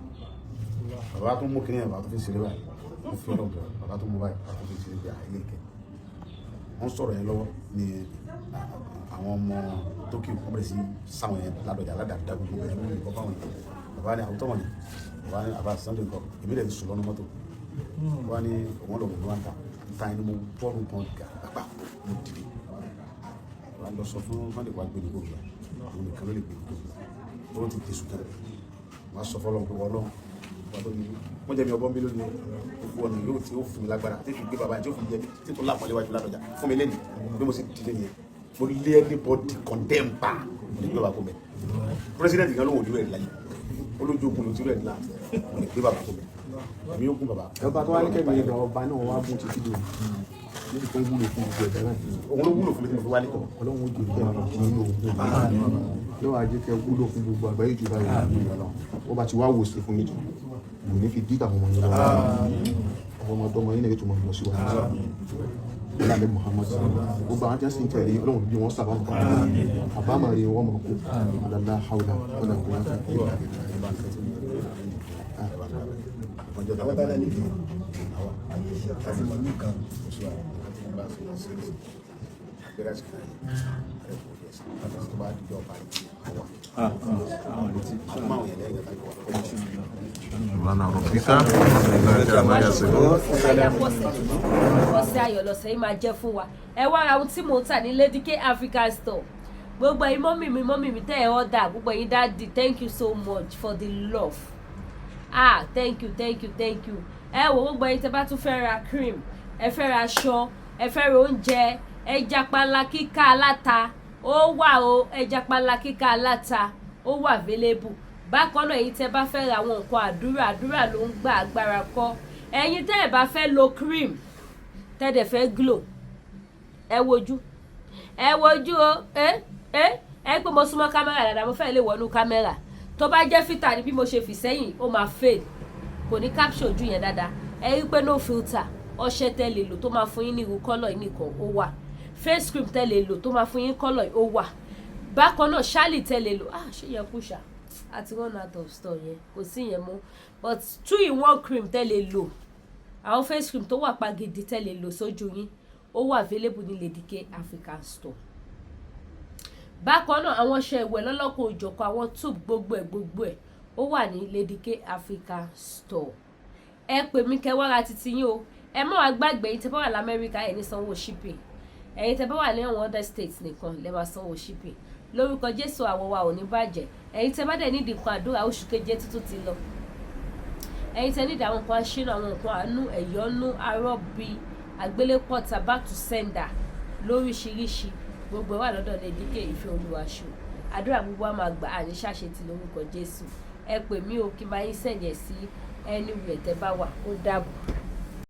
bàbá tó mú kíní yẹn bàbá tó fi ṣeré báyìí ó fi ọlọ́pàá bàbá tó mú báyìí bàbá tó fi ṣeré bí àìlè kẹ́ wọ́n sọ̀rọ̀ yẹn lọ́wọ́ ní àwọn ọmọ tókì wọ́n bẹ̀rẹ̀ sí sáwọn yẹn ládọ̀jà aládàáda gbogbo bẹ̀rẹ̀ ní ìkọ́ fáwọn yẹn bàbá ní àwùjọ wọn ni bàbá ní àbá Sunday kọ èmi lè sùn lọ́nu mọ́tò wọ́n ní òun lọ́wọ́ ní wọ́n ta ẹni mo bọ́ọ̀lù kan gàgbà mo dìde wọ́n lọ sọ fún Sunday kó agbègbè gbogbo àwọn nìkan ló lè gbé gbogbo wọ́n ti tẹ̀sùn kẹrẹ wọ́n sọ fọlọ́ pé wọ́n lọ́wọ́ wọ́n jẹ́ mi ọgbọ́n bí lónìí gbogbo ọ̀nà yóò tí ó fún mi lágbára tí ó fi gbé bàbá tí ó fi jẹ tí tó lápọ̀ léwájú ládọjà fún mi lẹ́nu bí mo sì dìde nìyẹn mo lé anybody condemn pa mo lè gbé bàbá kó mẹ president kan ló wò lórí ẹ̀ láyé olójú ogun ló ti rẹ̀ nílá mo lè gbé bàbá kó mẹ èmi yóò gún bàbá. ọba tó wá ní kẹ́mi ìgbà ọba náà wá bún títí dòní níbi tó ń wúlò fún gbogbo ẹ̀dá náà òun ló wúlò fún mi tí mo fi wá nìkan. Ọlọ́run ó jòlè kẹ́mi nínú yóò wá jẹ́ kẹ́ wúlò fún gbogbo àgbáyé jù báyìí ó bá ti wá wò sí fún mi jù mo ní fi dídà àwọn ọmọ yẹn lọ́wọ́ àwọn ọmọ ọmọ yẹn náà yóò tún mọ̀ lọ sí wa ìlànà Muhammad gbogbo àwọn tí wọ́n sì ń tẹ̀lé Ọlọ́run bí wọ́n sábà mọ̀ àbámọ̀ rí wọ́n mọ̀ kó alàlá haúlà wọn àgbẹ̀ wọn fẹ́ kó Àwọn bá lẹ́nu ìdí. Àti mọ̀ ní kan. Ọ̀sẹ̀ ayọ̀ lọ́sẹ̀ yìí máa jẹ́ fún wa. Ẹ wá ra ohun tí mò ń tà ní Lady K Africa Store. Gbogbo ẹ̀yin mọ́mì mi tẹ́ ẹ ọ́dà. Gbogbo ẹ̀yin dáàdì, thank you so much for the love. Thank you. Ẹ wo gbogbo ẹ̀yin tẹ́ bá tún fẹ́ ra cream, ẹ fẹ́ ra aṣọ, ẹ fẹ́ ra oúnjẹ, ẹja panla kíká aláta, ó wà o, ẹja panla kíká aláta, ó wà available. Bákan náà ẹ̀yin tẹ́ bá fẹ́ ra àwọn nǹkan àdúrà ló ń gba agbára kọ́. Ẹ̀yin tẹ́ ẹ bá fẹ́ lo cream, tẹ́ dẹ̀ fẹ́ glow, ẹ wojú o, ẹ pé mo súnmọ́ kámẹ́rà dáadáa mo fẹ́ lè wọnú kámẹ́rà tó bá jẹ́ filter ni bí mo ṣe fi sẹ́yìn ó máa fade kò ní capture ojú yẹn dáadáa ẹ rí pé no filter ọṣẹ tẹ́ lè lò tó máa fún yín ní irú colour yìí nìkan ó wà face cream tẹ́ lè lò tó máa fún yín colour yìí ó wà bákan náà ṣáàlì tẹ́ lè lò ṣé yẹ kú ṣá àti run out of store yẹn kò sí yẹn mọ́ but 2-in-1 cream tẹ́ lè lò àwọn face cream tó wà pa gidi tẹ́ lè lò sójú yín ó wà available ní Lady K African Store. Bákan náà àwọn ọṣẹ ìwẹ̀ lọ́lọ́kọ̀ òjọ̀kọ̀ àwọn tube gbogbo ẹ̀ ó wà ní Lady K African Store. Ẹ pè mí kẹ́ wá ra titi yín o ẹ má wá gbàgbé yín tẹ́ bá wà l'Amẹ́ríkà ẹ̀ ní sanwó shipping ẹ̀yin tẹ́ bá wà ní àwọn other states nìkan lẹ́ máa sanwó shipping lórúkọ Jésù àwọ̀ wa ò ní bàjẹ́ ẹ̀yin tẹ́ bá dẹ̀ nídìí nǹkan àdúrà oṣù keje tuntun ti lọ ẹ̀yin tẹ́ nídìí àwọn nǹkan aṣínú àwọn nǹkan àánú ẹ̀yọ́nú arọ́bí àgbélépọ̀ back to sender lóríṣiríṣi gbogbo wà lọ́dọ̀ Lady K ìfẹ́ olúwa ṣó àdúrà gbogbo wa máa gbà àní ṣàṣetì lórúkọ Jésù ẹ pè mí o kí n bá yín sẹ̀yẹ̀ sí anywhere tẹ́ bá wà ó dàbọ̀.